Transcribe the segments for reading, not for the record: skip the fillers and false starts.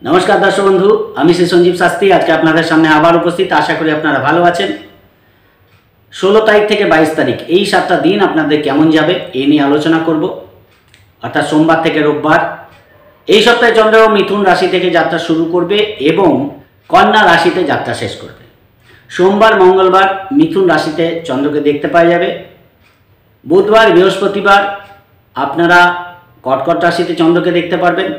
नमस्कार दर्शक बंधु আমি শ্রী সঞ্জীব শাস্ত্রী আজকে আপনাদের সামনে আবার উপস্থিত। আশা করি আপনারা ভালো আছেন। 16 তারিখ থেকে 22 তারিখ এই 7টা দিন আপনাদের কেমন যাবে এই নিয়ে আলোচনা করব। অর্থাৎ সোমবার থেকে রোববার এই সপ্তাহে চন্দ্র মিথুন রাশি থেকে যাত্রা শুরু করবে এবং কন্যা রাশিতে যাত্রা শেষ করবে। সোমবার মঙ্গলবার মিথুন রাশিতে চন্দ্রকে দেখতে পাওয়া যাবে। বুধবার বৃহস্পতিবার আপনারা কর্কট রাশিতে চন্দ্রকে দেখতে পারবেন।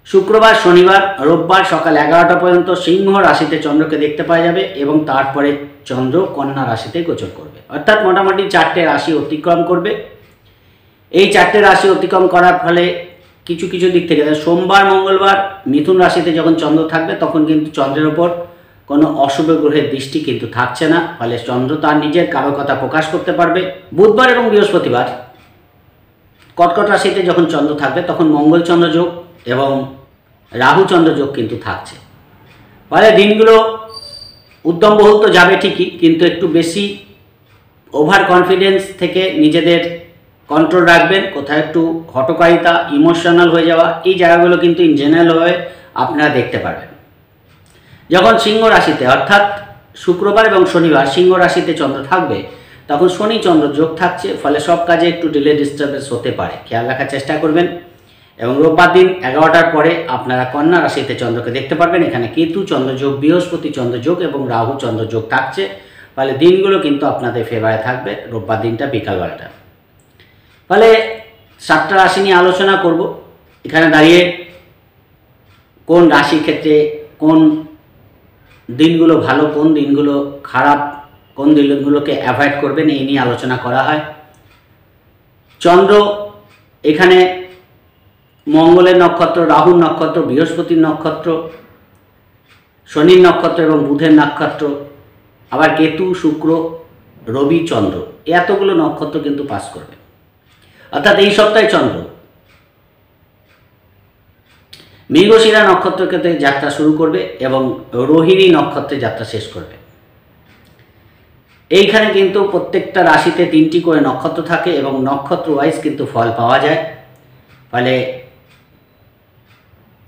শুক্রবার শনিবার রোববার সকাল 11টা পর্যন্ত সিংহ রাশিতে চন্দ্রকে দেখতে পাওয়া যাবে এবং তারপরে চন্দ্র কন্যা রাশিতে গোচর করবে। অর্থাৎ মোটামুটি 4টে রাশি অতিক্রম করবে। এই 4টে রাশি অতিক্রম করার ফলে কিছু কিছু দিক থেকে সোমবার মঙ্গলবার মিথুন রাশিতে যখন চন্দ্র থাকবে তখন কিন্তু চন্দ্রের ওপর কোনো অশুভ গ্রহের দৃষ্টি কিন্তু থাকছে না, ফলে চন্দ্র তার নিজের কারকতা প্রকাশ করতে পারবে। বুধবার এবং বৃহস্পতিবার কর্কট রাশিতে যখন চন্দ্র থাকবে তখন মঙ্গল চন্দ্র যোগ এবং রাহু চন্দ্র যোগ কিন্তু থাকছে। ফলে দিনগুলো উদ্যম বহুল তো যাবে ঠিকই, কিন্তু একটু বেশি ওভার কনফিডেন্স থেকে নিজেদের কন্ট্রোল রাখবেন। কোথাও একটু হটকারিতা, ইমোশনাল হয়ে যাওয়া, এই জায়গাগুলো কিন্তু ইন জেনারেলভাবে আপনারা দেখতে পারবেন। যখন সিংহ রাশিতে অর্থাৎ শুক্রবার এবং শনিবার সিংহ রাশিতে চন্দ্র থাকবে তখন শনি চন্দ্র যোগ থাকছে, ফলে সব কাজে একটু ডিলে ডিস্টার্বেন্স হতে পারে, খেয়াল রাখার চেষ্টা করবেন। এবং রোববার দিন 11টার পরে আপনারা কন্যা রাশিতে চন্দ্রকে দেখতে পারবেন। এখানে কেতু চন্দ্রযোগ, বৃহস্পতি চন্দ্রযোগ এবং রাহু চন্দ্রযোগ থাকছে, ফলে দিনগুলো কিন্তু আপনাদের ফেভারে থাকবে রোববার দিনটা বিকালবেলাটা। ফলে 7টা রাশি নিয়ে আলোচনা করব। এখানে দাঁড়িয়ে কোন রাশির ক্ষেত্রে কোন দিনগুলো ভালো, কোন দিনগুলো খারাপ, কোন দিনগুলোকে অ্যাভয়েড করবেন এই নিয়ে আলোচনা করা হয়। চন্দ্র এখানে মঙ্গলের নক্ষত্র, রাহুর নক্ষত্র, বৃহস্পতির নক্ষত্র, শনির নক্ষত্র এবং বুধের নক্ষত্র, আবার কেতু, শুক্র, রবি, চন্দ্র, এতগুলো নক্ষত্র কিন্তু পাস করবে। অর্থাৎ এই সপ্তাহে চন্দ্র মৃগশিরা নক্ষত্রকে যাত্রা শুরু করবে এবং রোহিণী নক্ষত্রে যাত্রা শেষ করবে। এইখানে কিন্তু প্রত্যেকটা রাশিতে 3টি করে নক্ষত্র থাকে এবং নক্ষত্র ওয়াইজ কিন্তু ফল পাওয়া যায়। ফলে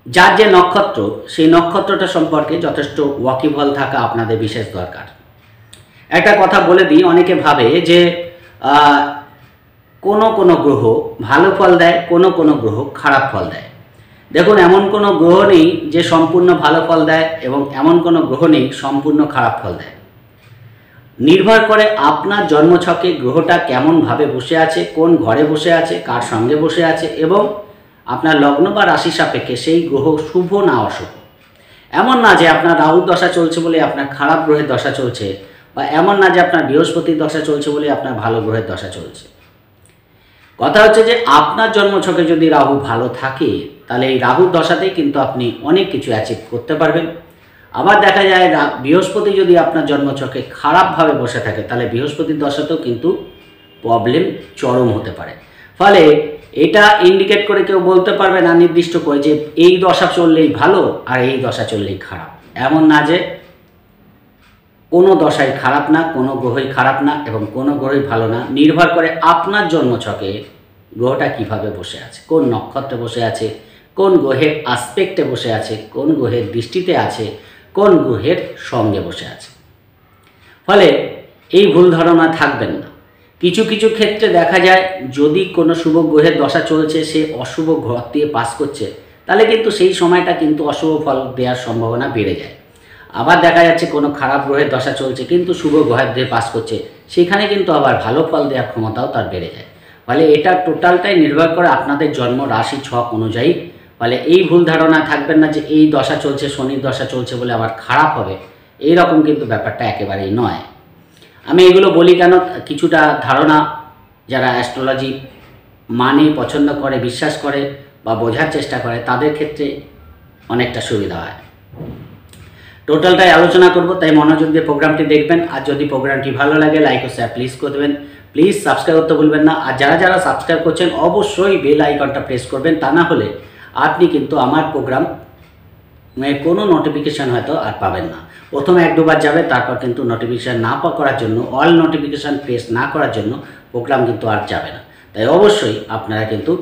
যার যে নক্ষত্র সেই নক্ষত্রটা সম্পর্কে যথেষ্ট ওয়াকিবহাল থাকা আপনাদের বিশেষ দরকার। একটা কথা বলে দিই, অনেকে ভাবে যে কোনো কোনো গ্রহ ভালো ফল দেয়, কোনো কোনো গ্রহ খারাপ ফল দেয়। দেখুন, এমন কোনো গ্রহ নেই যে সম্পূর্ণ ভালো ফল দেয় এবং এমন কোনো গ্রহ নেই সম্পূর্ণ খারাপ ফল দেয়। নির্ভর করে আপনার জন্মছকে গ্রহটা কেমনভাবে বসে আছে, কোন ঘরে বসে আছে, কার সঙ্গে বসে আছে এবং আপনার লগ্ন বা রাশি সাপেক্ষে সেই গ্রহ শুভ না অশুভ। এমন না যে আপনার রাহুর দশা চলছে বলে আপনার খারাপ গ্রহের দশা চলছে, বা এমন না যে আপনার বৃহস্পতির দশা চলছে বলে আপনার ভালো গ্রহের দশা চলছে। কথা হচ্ছে যে আপনার জন্মছকে যদি রাহু ভালো থাকে তাহলে এই রাহুর দশাতেই কিন্তু আপনি অনেক কিছু অ্যাচিভ করতে পারবেন। আবার দেখা যায় বৃহস্পতি যদি আপনার জন্মছকে খারাপভাবে বসে থাকে তাহলে বৃহস্পতির দশাতেও কিন্তু প্রবলেম চরম হতে পারে। ফলে এটা ইন্ডিকেট করে কেউ বলতে পারবে না নির্দিষ্ট করে যে এই দশা চললেই ভালো আর এই দশা চললেই খারাপ। এমন না যে কোনো দশাই খারাপ না, কোনো গ্রহই খারাপ না এবং কোনো গ্রহই ভালো না। নির্ভর করে আপনার জন্মছকে গ্রহটা কিভাবে বসে আছে, কোন নক্ষত্রে বসে আছে, কোন গ্রহের আসপেক্টে বসে আছে, কোন গ্রহের দৃষ্টিতে আছে, কোন গ্রহের সঙ্গে বসে আছে। ফলে এই ভুল ধারণা থাকবেন না। কিছু কিছু ক্ষেত্রে দেখা যায় যদি কোনো শুভ গ্রহের দশা চলছে, সে অশুভ ঘর দিয়ে পাস করছে, তাহলে কিন্তু সেই সময়টা কিন্তু অশুভ ফল দেওয়ার সম্ভাবনা বেড়ে যায়। আবার দেখা যাচ্ছে কোনো খারাপ গ্রহের দশা চলছে কিন্তু শুভ গ্রহের দিয়ে পাস করছে, সেখানে কিন্তু আবার ভালো ফল দেওয়ার ক্ষমতাও তার বেড়ে যায়। ফলে এটা টোটালটাই নির্ভর করে আপনাদের জন্ম রাশি ছক অনুযায়ী। ফলে এই ভুল ধারণা থাকবেন না যে এই দশা চলছে, শনির দশা চলছে বলে আবার খারাপ হবে, এই রকম কিন্তু ব্যাপারটা একেবারেই নয়। আমি এগুলো বলি কেন, কিছুটা ধারণা যারা অ্যাস্ট্রোলজি মানে পছন্দ করে, বিশ্বাস করে বা বোঝার চেষ্টা করে তাদের ক্ষেত্রে অনেকটা সুবিধা হয়। টোটালটাই আলোচনা করব, তাই মনোযোগ দিয়ে প্রোগ্রামটি দেখবেন। আর যদি প্রোগ্রামটি ভালো লাগে লাইক ও শেয়ার প্লিজ করে দেবেন। প্লিজ সাবস্ক্রাইব করতে ভুলবেন না। আর যারা যারা সাবস্ক্রাইব করছেন অবশ্যই বেল আইকনটা প্রেস করবেন, তা না হলে আপনি কিন্তু আমার প্রোগ্রাম কোনো নোটিফিকেশান হয়তো আর পাবেন না। প্রথমে 1-2 বার যাবে, তারপর কিন্তু নোটিফিকেশান না করার জন্য, অল নোটিফিকেশান প্রেস না করার জন্য প্রোগ্রাম কিন্তু আর যাবে না। তাই অবশ্যই আপনারা কিন্তু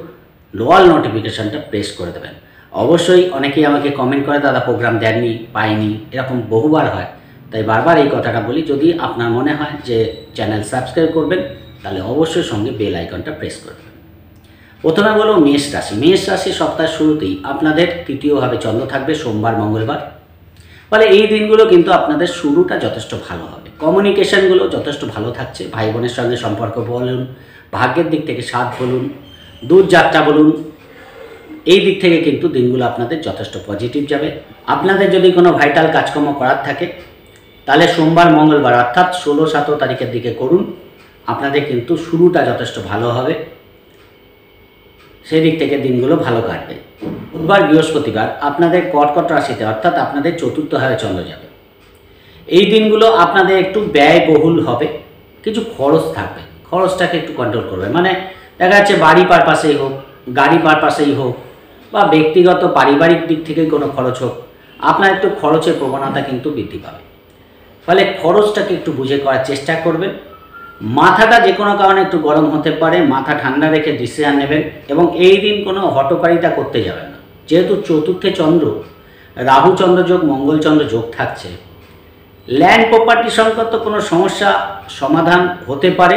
অল নোটিফিকেশানটা প্রেস করে দেবেন। অবশ্যই অনেকেই আমাকে কমেন্ট করে দাদা প্রোগ্রাম দেননি, পাইনি, এরকম বহুবার হয়। তাই বারবার এই কথাটা বলি, যদি আপনার মনে হয় যে চ্যানেল সাবস্ক্রাইব করবেন তাহলে অবশ্যই সঙ্গে বেল আইকনটা প্রেস করবেন। প্রথমে বলব মেষ রাশি। মেষ রাশি সপ্তাহের শুরুতেই আপনাদের তৃতীয়ভাবে চন্দ্র থাকবে সোমবার মঙ্গলবার, ফলে এই দিনগুলো কিন্তু আপনাদের শুরুটা যথেষ্ট ভালো হবে। কমিউনিকেশানগুলো যথেষ্ট ভালো থাকছে। ভাই বোনের সঙ্গে সম্পর্ক বলুন, ভাগ্যের দিক থেকে সাথ বলুন, দূরযাত্রা বলুন, এই দিক থেকে কিন্তু দিনগুলো আপনাদের যথেষ্ট পজিটিভ যাবে। আপনাদের যদি কোনো ভাইটাল কাজকর্ম করার থাকে তাহলে সোমবার মঙ্গলবার অর্থাৎ 16-17 তারিখের দিকে করুন, আপনাদের কিন্তু শুরুটা যথেষ্ট ভালো হবে, সেই দিক থেকে দিনগুলো ভালো কাটবে। বুধবার বৃহস্পতিবার আপনাদের কর্কট রাশিতে অর্থাৎ আপনাদের চতুর্থভাবে চন্দ্র যাবে। এই দিনগুলো আপনাদের একটু ব্যয়বহুল হবে, কিছু খরচ থাকবে, খরচটাকে একটু কন্ট্রোল করবে। মানে দেখা যাচ্ছে বাড়ি পারপাসেই হোক, গাড়ি পারপাসেই হোক, বা ব্যক্তিগত পারিবারিক দিক থেকে কোনো খরচ হোক, আপনার একটু খরচের প্রবণতা কিন্তু বৃদ্ধি পাবে। ফলে খরচটাকে একটু বুঝে করার চেষ্টা করবেন। মাথাটা যে কোনো কারণে একটু গরম হতে পারে, মাথা ঠান্ডা রেখে ডিসিশন নেবেন এবং এই দিন কোনো হটকারিতা করতে যাবেন না। যেহেতু চতুর্থে চন্দ্র, রাহু চন্দ্র যোগ, মঙ্গল চন্দ্র যোগ থাকছে, ল্যান্ড প্রপার্টি সংক্রান্ত কোনো সমস্যা সমাধান হতে পারে,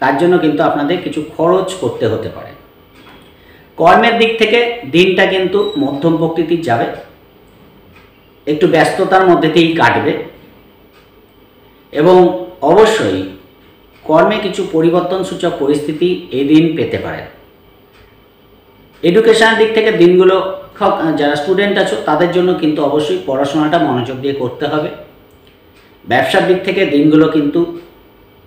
তার জন্য কিন্তু আপনাদের কিছু খরচ করতে হতে পারে। কর্মের দিক থেকে দিনটা কিন্তু মধ্যম প্রকৃতির যাবে, একটু ব্যস্ততার মধ্যে দিয়েই কাটবে এবং অবশ্যই কর্মে কিছু পরিবর্তনসূচক পরিস্থিতি এই দিন পেতে পারেন। এডুকেশনের দিক থেকে দিনগুলো যারা স্টুডেন্ট আছো তাদের জন্য কিন্তু অবশ্যই পড়াশোনাটা মনোযোগ দিয়ে করতে হবে। ব্যবসার দিক থেকে দিনগুলো কিন্তু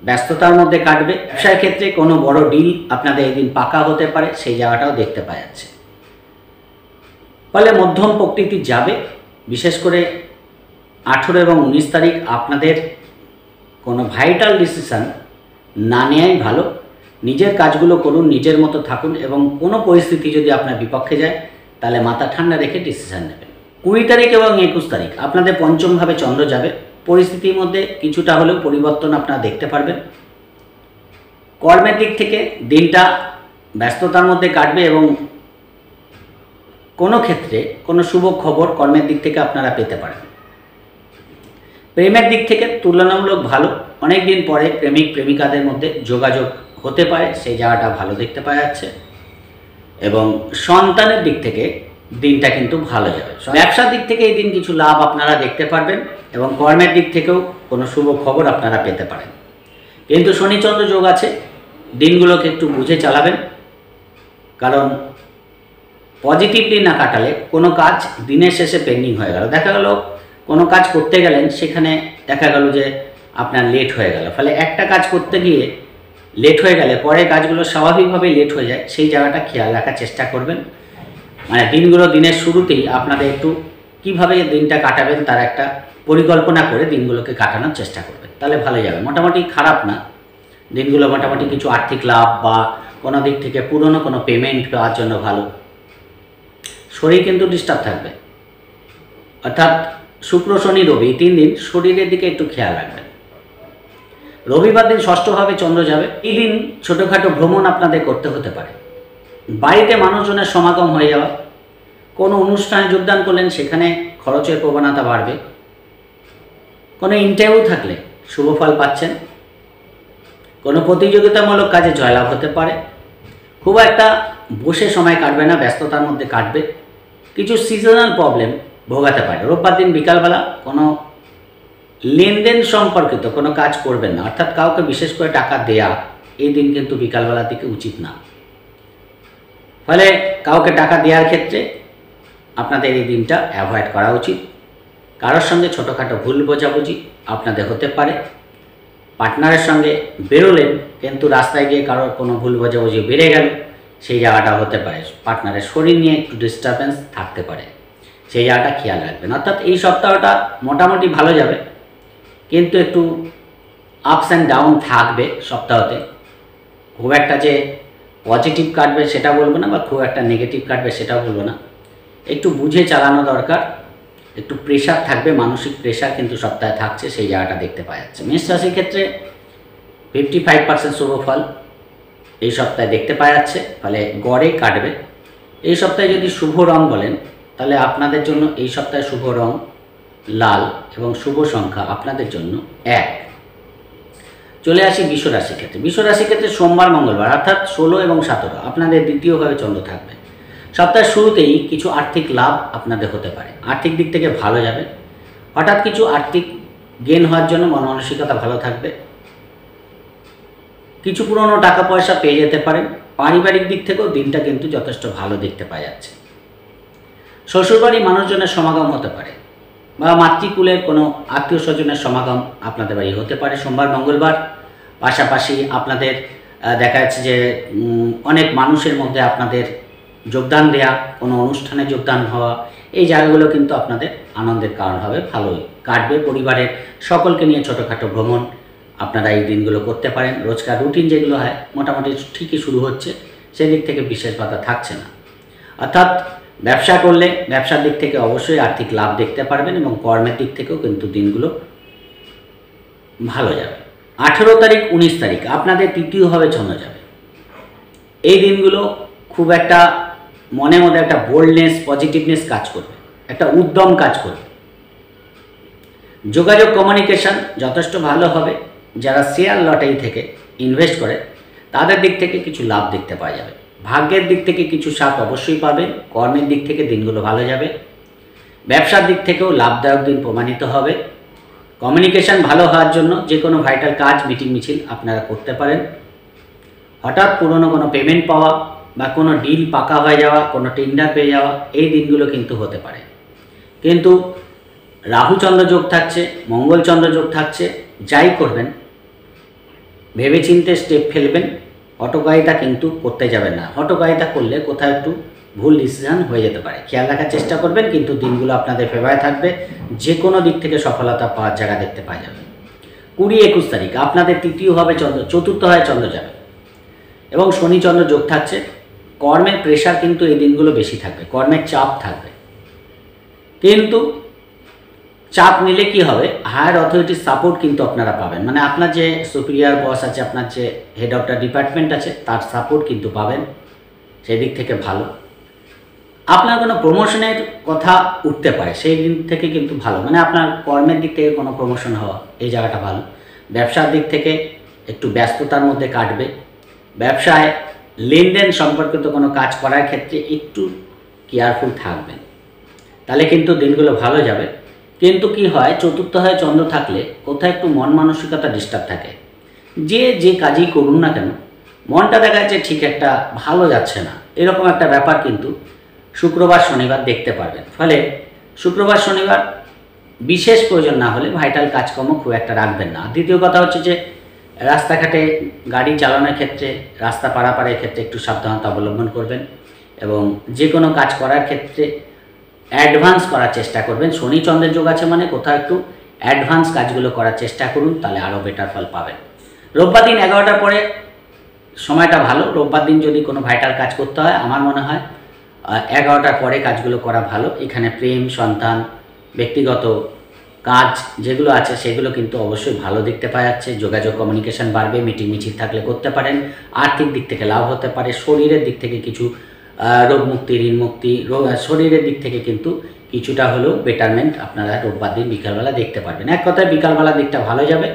ব্যস্ততার মধ্যে কাটবে। ব্যবসার ক্ষেত্রে কোনো বড় ডিল আপনাদের এই দিন পাকা হতে পারে, সেই জায়গাটাও দেখতে পাওয়া যাচ্ছে। ফলে মধ্যম প্রকৃতি যাবে। বিশেষ করে 18 এবং 19 তারিখ আপনাদের কোনো ভাইটাল ডিসিশান না নেওয়াই ভালো। নিজের কাজগুলো করুন, নিজের মতো থাকুন এবং কোনো পরিস্থিতি যদি আপনার বিপক্ষে যায় তাহলে মাথা ঠান্ডা রেখে ডিসিশান নেবেন। 20 তারিখ এবং 21 তারিখ আপনাদের পঞ্চমভাবে চন্দ্র যাবে। পরিস্থিতির মধ্যে কিছুটা হলেও পরিবর্তন আপনারা দেখতে পারবেন। কর্মের দিক থেকে দিনটা ব্যস্ততার মধ্যে কাটবে এবং কোনো ক্ষেত্রে কোনো শুভ খবর কর্মের দিক থেকে আপনারা পেতে পারেন। প্রেমের দিক থেকে তুলনামূলক ভালো। অনেক দিন পরে প্রেমিক প্রেমিকাদের মধ্যে যোগাযোগ হতে পারে, সেই জায়গাটা ভালো দেখতে পাওয়া যাচ্ছে। এবং সন্তানের দিক থেকে দিনটা কিন্তু ভালো যাবে। ব্যবসার দিক থেকে এই দিন কিছু লাভ আপনারা দেখতে পারবেন এবং কর্মের দিক থেকেও কোনো শুভ খবর আপনারা পেতে পারেন। কিন্তু শনিচন্দ্র যোগ আছে, দিনগুলোকে একটু বুঝে চালাবেন, কারণ পজিটিভলি না কাটালে কোনো কাজ দিনের শেষে পেন্ডিং হয়ে গেল। দেখা গেল কোনো কাজ করতে গেলেন, সেখানে দেখা গেল যে আপনার লেট হয়ে গেল। ফলে একটা কাজ করতে গিয়ে লেট হয়ে গেলে পরে কাজগুলো স্বাভাবিকভাবেই লেট হয়ে যায়, সেই জায়গাটা খেয়াল রাখার চেষ্টা করবেন। মানে দিনগুলো দিনের শুরুতেই আপনাদের একটু কীভাবে দিনটা কাটাবেন তার একটা পরিকল্পনা করে দিনগুলোকে কাটানোর চেষ্টা করবেন, তাহলে ভালো যাবে। মোটামুটি খারাপ না দিনগুলো, মোটামুটি কিছু আর্থিক লাভ বা কোনো দিক থেকে পুরনো কোনো পেমেন্ট পাওয়ার জন্য ভালো। শরীর কিন্তু ডিস্টার্ব থাকবে, অর্থাৎ শুক্র শনি রবি 3 দিন শরীরের দিকে একটু খেয়াল রাখবেন। রবিবার দিন ষষ্ঠভাবে চন্দ্র যাবে। এই দিন ছোটোখাটো ভ্রমণ আপনাদের করতে হতে পারে। বাড়িতে মানুষজনের সমাগম হয়ে যাওয়া, কোনো অনুষ্ঠানে যোগদান করলেন সেখানে খরচের প্রবণতা বাড়বে। কোনো ইন্টারভিউ থাকলে শুভ ফল পাচ্ছেন। কোনো প্রতিযোগিতামূলক কাজে জয়লাভ হতে পারে। খুব একটা বসে সময় কাটবে না, ব্যস্ততার মধ্যে কাটবে। কিছু সিজনাল প্রবলেম ভোগাতে পারে। রোববার দিন বিকালবেলা কোনো লেনদেন সম্পর্কিত কোনো কাজ করবেন না, অর্থাৎ কাউকে বিশেষ করে টাকা দেয়া এই দিন কিন্তু বিকালবেলা থেকে উচিত না। ফলে কাউকে টাকা দেওয়ার ক্ষেত্রে আপনাদের এই দিনটা অ্যাভয়েড করা উচিত। কারোর সঙ্গে ছোটোখাটো ভুল বোঝাবুঝি আপনাদের হতে পারে। পার্টনারের সঙ্গে বেরোলেন কিন্তু রাস্তায় গিয়ে কারোর কোনো ভুল বোঝাবুঝি বেড়ে গেল, সেই জায়গাটা হতে পারে। পার্টনারের শরীর নিয়ে একটু ডিস্টারবেন্স থাকতে পারে, সেই জায়গাটা খেয়াল রাখবেন। অর্থাৎ এই সপ্তাহটা মোটামুটি ভালো যাবে, কিন্তু একটু আপস অ্যান্ড ডাউন থাকবে সপ্তাহতে। খুব একটা যে পজিটিভ কাটবে সেটা বলবো না, বা খুব একটা নেগেটিভ কাটবে সেটাও বলবো না। একটু বুঝে চালানো দরকার। একটু প্রেশার থাকবে, মানসিক প্রেশার কিন্তু সপ্তাহে থাকছে, সেই জায়গাটা দেখতে পাওয়া যাচ্ছে। মেষ রাশির ক্ষেত্রে 55% শুভ ফল এই সপ্তাহে দেখতে পাওয়া যাচ্ছে। ফলে গড়ে কাটবে। এই সপ্তাহে যদি শুভ রং বলেন তাহলে আপনাদের জন্য এই সপ্তাহে শুভ রং লাল এবং শুভ সংখ্যা আপনাদের জন্য 1। চলে আসি বৃষ রাশির ক্ষেত্রে। বৃষ রাশির ক্ষেত্রে সোমবার মঙ্গলবার অর্থাৎ 16 এবং 17 আপনাদের দ্বিতীয়ভাবে চন্দ্র থাকবে। সপ্তাহের শুরুতেই কিছু আর্থিক লাভ আপনাদের হতে পারে, আর্থিক দিক থেকে ভালো যাবে। হঠাৎ কিছু আর্থিক গেইন হওয়ার জন্য মন মানসিকতা ভালো থাকবে। কিছু পুরনো টাকা পয়সা পেয়ে যেতে পারেন। পারিবারিক দিক থেকেও দিনটা কিন্তু যথেষ্ট ভালো দেখতে পাওয়া যাচ্ছে। শ্বশুরবাড়ির মানুষজনের সমাগম হতে পারে বা মাতৃকুলের কোনো আত্মীয় স্বজনের সমাগম আপনাদের বাড়ি হতে পারে সোমবার মঙ্গলবার। পাশাপাশি আপনাদের দেখা যাচ্ছে যে অনেক মানুষের মধ্যে আপনাদের যোগদান দেয়া, কোনো অনুষ্ঠানে যোগদান হওয়া, এই জায়গাগুলো কিন্তু আপনাদের আনন্দের কারণ হবে, ভালোই কাটবে। পরিবারের সকলকে নিয়ে ছোটোখাটো ভ্রমণ আপনারা এই দিনগুলো করতে পারেন। রোজকার রুটিন যেগুলো হয় মোটামুটি ঠিকই শুরু হচ্ছে, সেদিক থেকে বিশেষ বাধা থাকছে না। অর্থাৎ ব্যবসা করলে ব্যবসার দিক থেকে অবশ্যই আর্থিক লাভ দেখতে পারবেন এবং কর্মের দিক থেকেও কিন্তু দিনগুলো ভালো যাবে। 18 তারিখ 19 তারিখ আপনাদের তৃতীয়ভাবে চন্দ্র যাবে। এই দিনগুলো খুব একটা মনের মধ্যে একটা বোল্ডনেস, পজিটিভনেস কাজ করবে, একটা উদ্যম কাজ করবে। যোগাযোগ কমিউনিকেশন যথেষ্ট ভালো হবে। যারা শেয়ার লটারি থেকে ইনভেস্ট করে তাদের দিক থেকে কিছু লাভ দেখতে পাওয়া যাবে। ভাগ্যের দিক থেকে কিছু সাথ অবশ্যই পাবেন। কর্মের দিক থেকে দিনগুলো ভালো যাবে। ব্যবসার দিক থেকেও লাভদায়ক দিন প্রমাণিত হবে। কমিউনিকেশন ভালো হওয়ার জন্য যে কোনো ভাইটাল কাজ, মিটিং মিছিল আপনারা করতে পারেন। হঠাৎ পুরনো কোনো পেমেন্ট পাওয়া বা কোনো ডিল পাকা হয়ে যাওয়া, কোনো টেন্ডার পেয়ে যাওয়া, এই দিনগুলো কিন্তু হতে পারে। কিন্তু রাহুচন্দ্র যোগ থাকছে, মঙ্গলচন্দ্র যোগ থাকছে। যাই করবেন ভেবেচিন্তে স্টেপ ফেলবেন। হঠকারিতা কিন্তু করতে যাবেন না। হঠকারিতা করলে কোথাও একটু ভুল ডিসিশন হয়ে যেতে পারে, খেয়াল রাখার চেষ্টা করবেন। কিন্তু দিনগুলো আপনাদের ফেভারে থাকবে, যে কোনো দিক থেকে সফলতা পাওয়ার জায়গা দেখতে পাওয়া যাবে। 20-21 তারিখ আপনাদের তৃতীয়ভাবে চন্দ্র, চতুর্থভাবে চন্দ্র যাবে এবং শনি চন্দ্র যোগ থাকছে। কর্মের প্রেশার কিন্তু এই দিনগুলো বেশি থাকবে, কর্মের চাপ থাকবে। কিন্তু চাপ নিলে কি হবে, হায়ার অথরিটির সাপোর্ট কিন্তু আপনারা পাবেন। মানে আপনার যে সুপিরিয়ার বস আছে, আপনার যে হেড অফ দ্য ডিপার্টমেন্ট আছে, তার সাপোর্ট কিন্তু পাবেন। সেই দিক থেকে ভালো। আপনার কোনো প্রমোশনের কথা উঠতে পারে, সেই দিক থেকে কিন্তু ভালো। মানে আপনার কর্মের দিক থেকে কোনো প্রমোশন হওয়া, এই জায়গাটা ভালো। ব্যবসার দিক থেকে একটু ব্যস্ততার মধ্যে কাটবে। ব্যবসায় লেনদেন সম্পর্কিত কোনো কাজ করার ক্ষেত্রে একটু কেয়ারফুল থাকবেন, তাহলে কিন্তু দিনগুলো ভালো যাবে। কিন্তু কি হয়, চতুর্থ হয় চন্দ্র থাকলে কোথায় একটু মন মানসিকতা ডিস্টার্ব থাকে। যে কাজই করুন না কেন মনটা দেখা যাচ্ছে ঠিক একটা ভালো যাচ্ছে না, এরকম একটা ব্যাপার কিন্তু শুক্রবার শনিবার দেখতে পারবেন। ফলে শুক্রবার শনিবার বিশেষ প্রয়োজন না হলে ভাইটাল কাজকর্ম খুব একটা রাখবেন না। দ্বিতীয় কথা হচ্ছে যে রাস্তাঘাটে গাড়ি চালানোর ক্ষেত্রে, রাস্তা পারাপারের ক্ষেত্রে একটু সাবধানতা অবলম্বন করবেন এবং যে কোনো কাজ করার ক্ষেত্রে অ্যাডভান্স করার চেষ্টা করবেন। শনি চন্দ্রের যোগ আছে মানে কোথাও একটু অ্যাডভান্স কাজগুলো করার চেষ্টা করুন, তাহলে আরও বেটার ফল পাবেন। রোববার দিন 11টার পরে সময়টা ভালো। রোববার দিন যদি কোনো ভাইটাল কাজ করতে হয় আমার মনে হয় 11টার পরে কাজগুলো করা ভালো। এখানে প্রেম, সন্তান, ব্যক্তিগত কাজ যেগুলো আছে সেগুলো কিন্তু অবশ্যই ভালো দেখতে পাওয়া যাচ্ছে। যোগাযোগ কমিউনিকেশন বাড়বে, মিটিং মিছিল থাকলে করতে পারেন। আর্থিক দিক থেকে লাভ হতে পারে। শরীরের দিক থেকে কিছু রোগ মুক্তি, ঋণ মুক্তি, শরীরের দিক থেকে কিন্তু কিছুটা হলেও বেটারমেন্ট আপনারা রোববার দিন বিকালবেলা দেখতে পারবেন। এক কথায় বিকালবেলার দিকটা ভালো যাবে।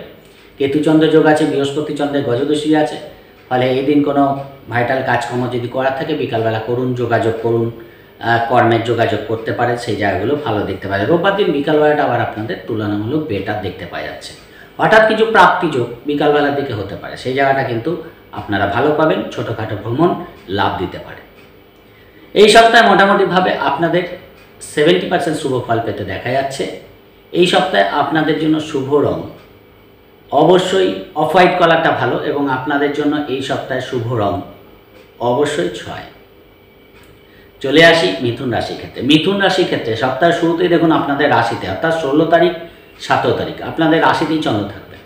কেতুচন্দ্র যোগ আছে, বৃহস্পতি চন্দ্রের গজদশী আছে। ফলে এই দিন কোনো ভাইটাল কাজকর্ম যদি করার থাকে বিকালবেলা করুন, যোগাযোগ করুন, কর্মের যোগাযোগ করতে পারেন, সেই জায়গাগুলো ভালো দেখতে পাওয়া যায়। রোববার দিন বিকালবেলাটা আবার আপনাদের তুলনামূলক বেটার দেখতে পাওয়া যাচ্ছে। হঠাৎ কিছু প্রাপ্তি যোগ বিকালবেলার দিকে হতে পারে, সেই জায়গাটা কিন্তু আপনারা ভালো পাবেন। ছোটোখাটো ভ্রমণ লাভ দিতে পারে। এই সপ্তাহে মোটামুটিভাবে আপনাদের 70% শুভ ফল পেতে দেখা যাচ্ছে। এই সপ্তাহে আপনাদের জন্য শুভ রং অবশ্যই অফ হোয়াইট কালারটা ভালো এবং আপনাদের জন্য এই সপ্তাহে শুভ রং অবশ্যই 6। চলে আসি মিথুন রাশির ক্ষেত্রে। মিথুন রাশির ক্ষেত্রে সপ্তাহের শুরুতেই দেখুন আপনাদের রাশিতে অর্থাৎ 16 তারিখ 17 তারিখ আপনাদের রাশিতেই চন্দ্র থাকবে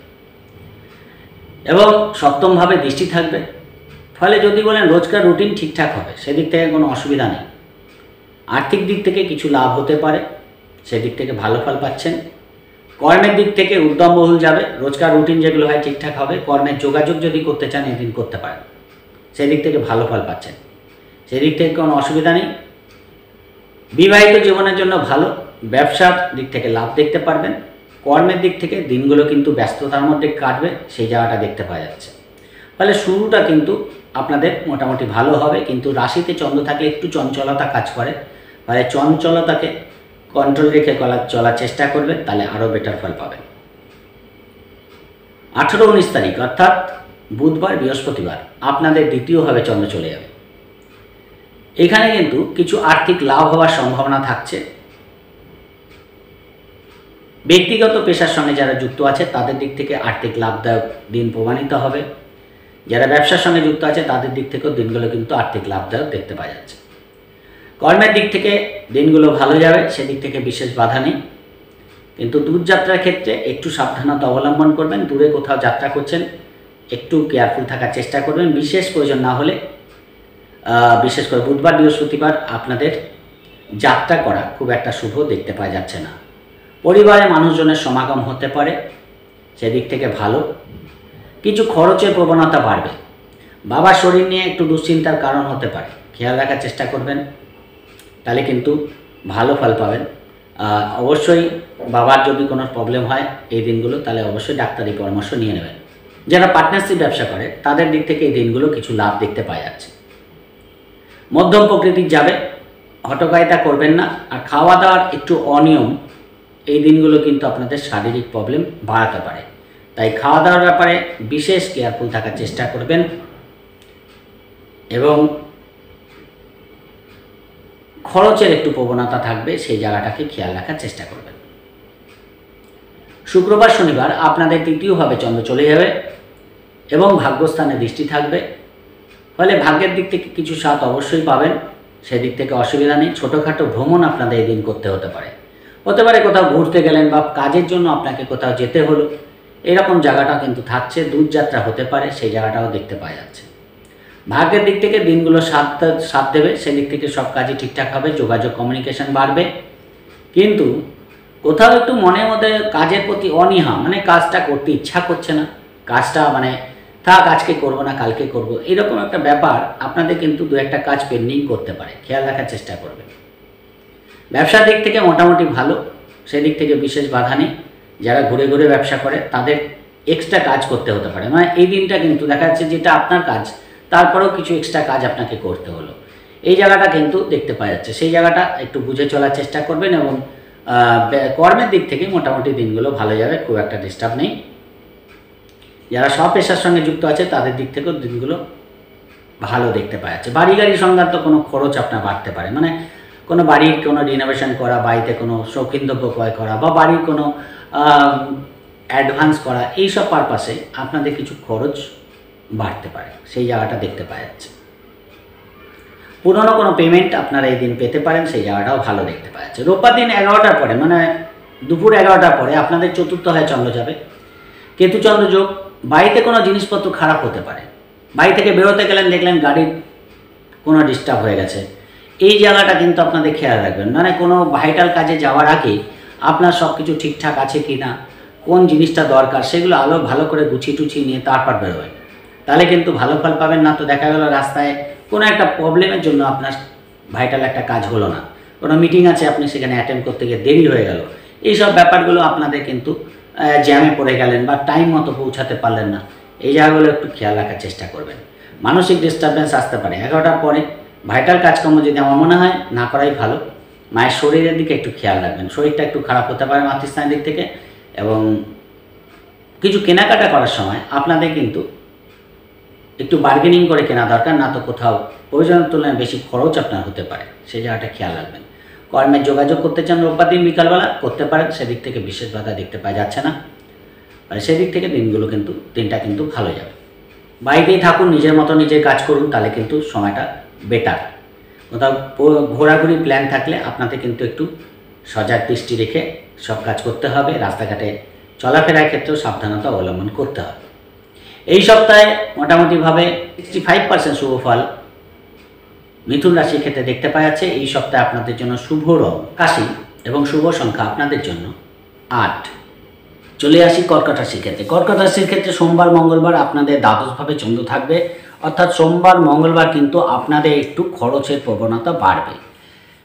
এবং সপ্তমভাবে দৃষ্টি থাকবে। ফলে যদি বলেন রোজকার রুটিন ঠিকঠাক হবে, সেদিক থেকে কোনো অসুবিধা নেই। আর্থিক দিক থেকে কিছু লাভ হতে পারে, সেদিক থেকে ভালো ফল পাচ্ছেন। কর্মের দিক থেকে উদ্যম বহুল যাবে, রোজকার রুটিন যেগুলো হয় ঠিকঠাক হবে। কর্মের যোগাযোগ যদি করতে চান এদিন করতে পারেন, সেদিক থেকে ভালো ফল পাচ্ছেন। সেদিক থেকে কোনো অসুবিধা নেই। বিবাহিত জীবনের জন্য ভালো, ব্যবসার দিক থেকে লাভ দেখতে পারবেন, কর্মের দিক থেকে দিনগুলো কিন্তু ব্যস্ততার মধ্যে কাটবে, সেই জায়গাটা দেখতে পাওয়া যাচ্ছে। ফলে শুরুটা কিন্তু আপনাদের মোটামুটি ভালো হবে, কিন্তু রাশিতে চন্দ্র থাকলে একটু চঞ্চলতা কাজ করে, ফলে চঞ্চলতাকে কন্ট্রোল রেখে চলার চেষ্টা করবেন, তাহলে আরও বেটার ফল পাবেন। 18-19 তারিখ অর্থাৎ বুধবার বৃহস্পতিবার আপনাদের দ্বিতীয়ভাবে চন্দ্র চলে যাবে। এখানে কিন্তু কিছু আর্থিক লাভ হওয়ার সম্ভাবনা থাকছে। ব্যক্তিগত পেশার সঙ্গে যারা যুক্ত আছে তাদের দিক থেকে আর্থিক লাভদায়ক দিন প্রমাণিত হবে। যারা ব্যবসার সঙ্গে যুক্ত আছে তাদের দিক থেকেও দিনগুলো কিন্তু আর্থিক লাভদায়ক দেখতে পাওয়া যাচ্ছে। কর্মের দিক থেকে দিনগুলো ভালো যাবে, সেদিক থেকে বিশেষ বাধা নেই, কিন্তু দূরযাত্রার ক্ষেত্রে একটু সাবধানতা অবলম্বন করবেন। দূরে কোথাও যাত্রা করছেন একটু কেয়ারফুল থাকার চেষ্টা করবেন। বিশেষ প্রয়োজন না হলে, বিশেষ করে বুধবার বৃহস্পতিবার আপনাদের যাত্রা করা খুব একটা শুভ দেখতে পাওয়া যাচ্ছে না। পরিবারে মানুষজনের সমাগম হতে পারে, সেদিক থেকে ভালো। কিছু খরচের প্রবণতা বাড়বে, বাবার শরীর নিয়ে একটু দুশ্চিন্তার কারণ হতে পারে, খেয়াল রাখার চেষ্টা করবেন, তাহলে কিন্তু ভালো ফল পাবেন। অবশ্যই বাবার যদি কোনো প্রবলেম হয় এই দিনগুলো, তাহলে অবশ্যই ডাক্তারি পরামর্শ নিয়ে নেবেন। যারা পার্টনারশিপ ব্যবসা করে তাদের দিক থেকে এই দিনগুলো কিছু লাভ দেখতে পাওয়া যাচ্ছে। মধ্যম প্রকৃতির যাবে, হটকারিতা করবেন না। আর খাওয়া দাওয়ার একটু অনিয়ম এই দিনগুলো কিন্তু আপনাদের শারীরিক প্রবলেম বাড়াতে পারে, তাই খাওয়া দাওয়ার ব্যাপারে বিশেষ কেয়ারফুল থাকার চেষ্টা করবেন এবং খরচের একটু প্রবণতা থাকবে, সেই জায়গাটাকে খেয়াল রাখার চেষ্টা করবেন। শুক্রবার শনিবার আপনাদের তৃতীয়ভাবে চন্দ্র চলে যাবে এবং ভাগ্যস্থানে দৃষ্টি থাকবে, ফলে ভাগ্যের দিক থেকে কিছু স্বাদ অবশ্যই পাবেন, সেদিক থেকে অসুবিধা নেই। ছোটোখাটো ভ্রমণ আপনাদের এই দিন করতে হতে পারে কোথাও ঘুরতে গেলেন বা কাজের জন্য আপনাকে কোথাও যেতে হলো, এরকম জায়গাটা কিন্তু থাকছে। দূরযাত্রা হতে পারে, সেই জায়গাটাও দেখতে পাওয়া যাচ্ছে। ভাগ্যের দিক থেকে দিনগুলো সাথ দেবে, সেদিক থেকে সব কাজই ঠিকঠাক হবে, যোগাযোগ কমিউনিকেশন বাড়বে। কিন্তু কোথাও একটু মনের মধ্যে কাজের প্রতি অনীহা, মানে কাজটা করতে ইচ্ছা করছে না, কাজটা মানে থাক আজকে করবো না কালকে করব, এরকম একটা ব্যাপার আপনাদের কিন্তু দু একটা কাজ পেন্ডিং করতে পারে, খেয়াল রাখার চেষ্টা করবেন। ব্যবসার দিক থেকে মোটামুটি ভালো, সেদিক থেকে বিশেষ বাধা নেই। যারা ঘুরে ঘুরে ব্যবসা করে তাদের এক্সট্রা কাজ করতে হতে পারে, মানে এই দিনটা কিন্তু দেখা যাচ্ছে যেটা আপনার কাজ তারপরেও কিছু এক্সট্রা কাজ আপনাকে করতে হলো, এই জায়গাটা কিন্তু দেখতে পাওয়া যাচ্ছে। সেই জায়গাটা একটু বুঝে চলার চেষ্টা করবেন এবং কর্মের দিক থেকে মোটামুটি দিনগুলো ভালো যাবে, খুব একটা ডিস্টার্ব নেই। যারা সব পেশার সঙ্গে যুক্ত আছে তাদের দিক থেকেও দিনগুলো ভালো দেখতে পাওয়া যাচ্ছে। বাড়ি গাড়ি সংক্রান্ত কোনো খরচ আপনার বাড়তে পারে, মানে কোনো বাড়ির কোনো রিনোভেশন করা, বাড়িতে কোনো শৌখিন দ্রব্য ক্রয় করা বা বাড়ির কোনো অ্যাডভান্স করা, এইসব পারপাসে আপনাদের কিছু খরচ বাড়তে পারে, সেই জায়গাটা দেখতে পাওয়া যাচ্ছে। পুরনো কোনো পেমেন্ট আপনারা এই দিন পেতে পারেন, সেই জায়গাটাও ভালো দেখতে পাওয়া যাচ্ছে। রোববার দিন 11টার পরে, মানে দুপুর 11টার পরে আপনাদের চতুর্থ হয় চন্দ্র যাবে, কেতু চন্দ্র যোগ। বাড়িতে কোনো জিনিসপত্র খারাপ হতে পারে, বাড়ি থেকে বেরোতে গেলেন দেখলেন গাড়ির কোনো ডিস্টার্ব হয়ে গেছে, এই জায়গাটা কিন্তু আপনাদের খেয়াল রাখবেন। মানে কোনো ভাইটাল কাজে যাওয়ার আগে আপনার সব কিছু ঠিকঠাক আছে কি না, কোন জিনিসটা দরকার, সেগুলো ভালো করে গুছিয়ে টুছিয়ে নিয়ে তারপর বেরোবেন, তাহলে কিন্তু ভালো ফল পাবেন। না তো দেখা গেল রাস্তায় কোনো একটা প্রবলেমের জন্য আপনার ভাইটাল একটা কাজ হলো না, কোনো মিটিং আছে আপনি সেখানে অ্যাটেন্ড করতে গিয়ে দেরি হয়ে গেল, এইসব ব্যাপারগুলো আপনাদের কিন্তু জ্যামে পড়ে গেলেন বা টাইম মতো পৌঁছাতে পারলেন না, এই জায়গাগুলো একটু খেয়াল রাখার চেষ্টা করবেন। মানসিক ডিস্টারবেন্স আসতে পারে 11টার পরে। ভাইটাল কাজকর্ম যদি আমার মনে হয় না করাই ভালো। মায়ের শরীরের দিকে একটু খেয়াল রাখবেন, শরীরটা একটু খারাপ হতে পারে মাতৃস্থানের দিক থেকে। এবং কিছু কেনাকাটা করার সময় আপনাদের কিন্তু একটু বার্গেনিং করে কেনা দরকার, না তো কোথাও প্রয়োজনের তুলনায় বেশি খরচ আপনার হতে পারে, সেই জায়গাটা খেয়াল রাখবেন। কর্মের যোগাযোগ করতে চান রোববার দিন বিকালবেলা করতে পারেন, সেদিক থেকে বিশেষ বাধা দেখতে পাওয়া যাচ্ছে না, আর সেদিক থেকে দিনটা কিন্তু ভালো যাবে। বাড়িতেই থাকুন, নিজের মতো নিজের কাজ করুন, তাহলে কিন্তু সময়টা বেটার। কোথাও ঘোরাঘুরি প্ল্যান থাকলে আপনাদের কিন্তু একটু সজাগ দৃষ্টি রেখে সব কাজ করতে হবে। রাস্তাঘাটে চলাফেরার ক্ষেত্রেও সাবধানতা অবলম্বন করতে হবে। এই সপ্তাহে মোটামুটিভাবে 65% শুভ ফল মিথুন রাশির ক্ষেত্রে দেখতে পাওয়া যাচ্ছে। এই সপ্তাহে আপনাদের জন্য শুভ রং কাশি এবং শুভ সংখ্যা আপনাদের জন্য 8। চলে আসি কর্কট রাশির ক্ষেত্রে। কর্কট রাশির ক্ষেত্রে সোমবার মঙ্গলবার আপনাদের দ্বাদশভাবে চন্দ্র থাকবে, অর্থাৎ সোমবার মঙ্গলবার কিন্তু আপনাদের একটু খরচের প্রবণতা বাড়বে।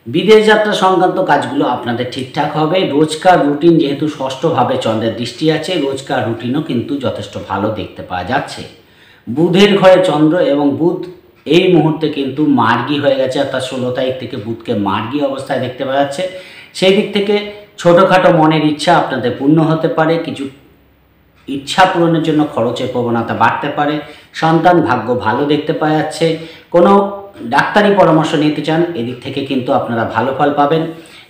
বিদেশ যাত্রা সংক্রান্ত কাজগুলো আপনাদের ঠিকঠাক হবে। রোজকার রুটিন, যেহেতু ষষ্ঠভাবে চন্দ্রের দৃষ্টি আছে, রোজকার রুটিনও কিন্তু যথেষ্ট ভালো দেখতে পাওয়া যাচ্ছে। বুধের ঘরে চন্দ্র এবং বুধ এই মুহূর্তে কিন্তু মার্গী হয়ে গেছে, অর্থাৎ 16 তারিখ থেকে বুধকে মার্গী অবস্থায় দেখতে পাওয়া যাচ্ছে। সেই দিক থেকে ছোটোখাটো মনের ইচ্ছা আপনাদের পূর্ণ হতে পারে, কিছু ইচ্ছা পূরণের জন্য খরচের প্রবণতা বাড়তে পারে। সন্তান ভাগ্য ভালো দেখতে পাওয়া যাচ্ছে। কোনো ডাক্তারি পরামর্শ নিতে চান, এদিক থেকে কিন্তু আপনারা ভালো ফল পাবেন।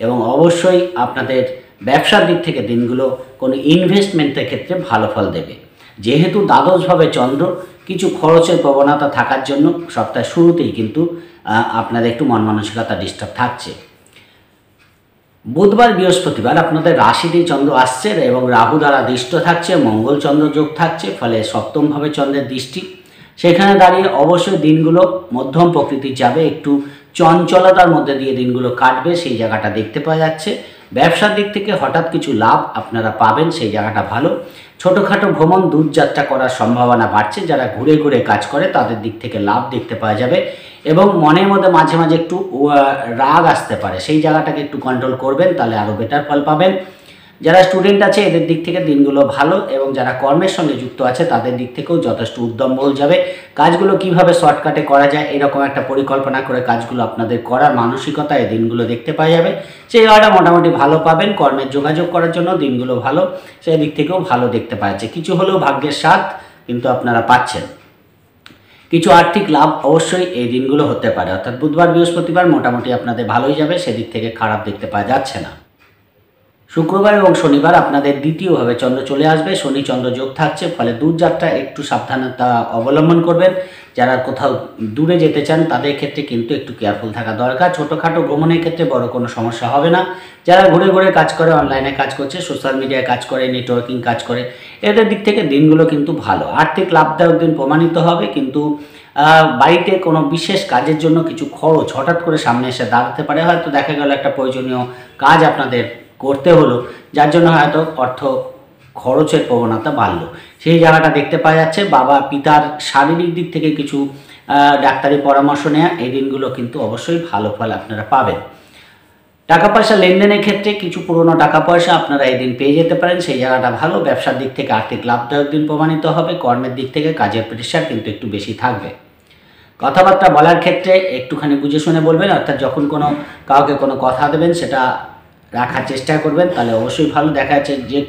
এবং অবশ্যই আপনাদের ব্যবসার দিক থেকে দিনগুলো কোনো ইনভেস্টমেন্টের ক্ষেত্রে ভালো ফল দেবে। যেহেতু দ্বাদশভাবে চন্দ্র, কিছু খরচের প্রবণতা থাকার জন্য সপ্তাহের শুরুতেই কিন্তু আপনাদের একটু মন মানসিকতা ডিস্টার্ব থাকছে। বুধবার বৃহস্পতিবার আপনাদের রাশিতেই চন্দ্র আসছে এবং রাহু দ্বারা দৃষ্ট থাকছে, মঙ্গল চন্দ্র যোগ থাকছে, ফলে সপ্তমভাবে চন্দ্রের দৃষ্টি। সেখানে দাঁড়িয়ে অবশ্যই দিনগুলো মধ্যম প্রকৃতির যাবে, একটু চঞ্চলতার মধ্যে দিয়ে দিনগুলো কাটবে, সেই জায়গাটা দেখতে পাওয়া যাচ্ছে। ব্যবসার দিক থেকে হঠাৎ কিছু লাভ আপনারা পাবেন, সেই জায়গাটা ভালো। ছোটোখাটো ভ্রমণ, দূরযাত্রা করার সম্ভাবনা বাড়ছে। যারা ঘুরে ঘুরে কাজ করে তাদের দিক থেকে লাভ দেখতে পাওয়া যাবে। এবং মনের মধ্যে মাঝে মাঝে একটু রাগ আসতে পারে, সেই জায়গাটাকে একটু কন্ট্রোল করবেন, তাহলে আরও বেটার ফল পাবেন। যারা স্টুডেন্ট আছে এদের দিক থেকে দিনগুলো ভালো, এবং যারা কর্মের সঙ্গে যুক্ত আছে তাদের দিক থেকেও যথেষ্ট উদ্যমবহুল যাবে। কাজগুলো কিভাবে শর্টকাটে করা যায় এরকম একটা পরিকল্পনা করে কাজগুলো আপনাদের করার মানসিকতা এই দিনগুলো দেখতে পাওয়া যাবে। সেই জায়গাটা মোটামুটি ভালো পাবেন। কর্মের যোগাযোগ করার জন্য দিনগুলো ভালো, সেই দিক থেকেও ভালো দেখতে পাওয়া যাচ্ছে। কিছু হলেও ভাগ্যের স্বাদ কিন্তু আপনারা পাচ্ছেন। কিছু আর্থিক লাভ অবশ্যই এই দিনগুলো হতে পারে, অর্থাৎ বুধবার বৃহস্পতিবার মোটামুটি আপনাদের ভালোই যাবে, সেদিক থেকে খারাপ দেখতে পাওয়া যাচ্ছে না। শুক্রবার এবং শনিবার আপনাদের দ্বিতীয়ভাবে চন্দ্র চলে আসবে, শনি চন্দ্র যোগ থাকছে, ফলে দূরযাত্রা একটু সাবধানতা অবলম্বন করবেন। যারা কোথাও দূরে যেতে চান তাদের ক্ষেত্রে কিন্তু একটু কেয়ারফুল থাকা দরকার। ছোটোখাটো ভ্রমণের ক্ষেত্রে বড় কোনো সমস্যা হবে না। যারা ঘুরে ঘুরে কাজ করে, অনলাইনে কাজ করছে, সোশ্যাল মিডিয়ায় কাজ করে, নেটওয়ার্কিং কাজ করে, এদের দিক থেকে দিনগুলো কিন্তু ভালো। আর্থিক লাভদায়ক দিন প্রমাণিত হবে, কিন্তু বাড়িতে কোনো বিশেষ কাজের জন্য কিছু খরচ হঠাৎ করে সামনে এসে দাঁড়াতে পারে। হয়তো দেখা গেল একটা প্রয়োজনীয় কাজ আপনাদের করতে হলো, যার জন্য হয়তো অর্থ খরচের প্রবণতা বাড়লো, সেই জায়গাটা দেখতে পাওয়া যাচ্ছে। বাবা পিতার শারীরিক দিক থেকে কিছু ডাক্তারি পরামর্শ নেওয়া, এই দিনগুলো কিন্তু অবশ্যই ভালো ফল আপনারা পাবেন। টাকা পয়সা লেনদেনের ক্ষেত্রে কিছু পুরনো টাকা পয়সা আপনারা এই দিন পেয়ে যেতে পারেন, সেই জায়গাটা ভালো। ব্যবসার দিক থেকে আর্থিক লাভদায়ক দিন প্রমাণিত হবে। কর্মের দিক থেকে কাজের প্রেশার কিন্তু একটু বেশি থাকবে। কথাবার্তা বলার ক্ষেত্রে একটুখানি বুঝে শুনে বলবেন, অর্থাৎ যখন কোনো কাউকে কোনো কথা দেবেন সেটা রাখার চেষ্টা করবেন, তাহলে অবশ্যই ভালো। দেখা যাচ্ছে যে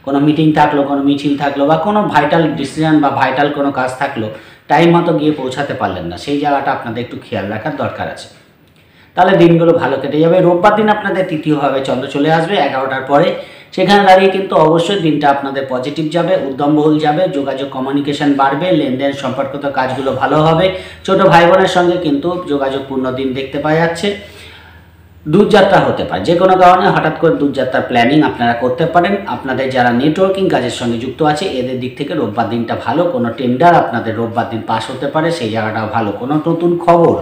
কোনো মিটিং থাকলো, কোনো মিছিল থাকলো, বা কোনো ভাইটাল ডিসিশন বা ভাইটাল কোনো কাজ থাকলো, টাইম মতো গিয়ে পৌঁছাতে পারলেন না, সেই জায়গাটা আপনাদের একটু খেয়াল রাখার দরকার আছে, তাহলে দিনগুলো ভালো কেটে যাবে। রোববার দিন আপনাদের তৃতীয়ভাবে চন্দ্র চলে আসবে 11টার পরে। সেখানে দাঁড়িয়ে কিন্তু অবশ্যই দিনটা আপনাদের পজিটিভ যাবে, উদ্যমবহুল যাবে, যোগাযোগ কমিউনিকেশন বাড়বে, লেনদেন সম্পর্কিত কাজগুলো ভালো হবে। ছোট ভাই বোনের সঙ্গে কিন্তু যোগাযোগপূর্ণ দিন দেখতে পাওয়া যাচ্ছে। দূরযাত্রা হতে পারে, যে কোনো কারণে হঠাৎ করে দূরযাত্রার প্ল্যানিং আপনারা করতে পারেন। আপনাদের যারা নেটওয়ার্কিং কাজের সঙ্গে যুক্ত আছে এদের দিক থেকে রোববার দিনটা ভালো। কোনো টেন্ডার আপনাদের রোববার দিন পাস হতে পারে, সেই জায়গাটাও ভালো। কোনো নতুন খবর,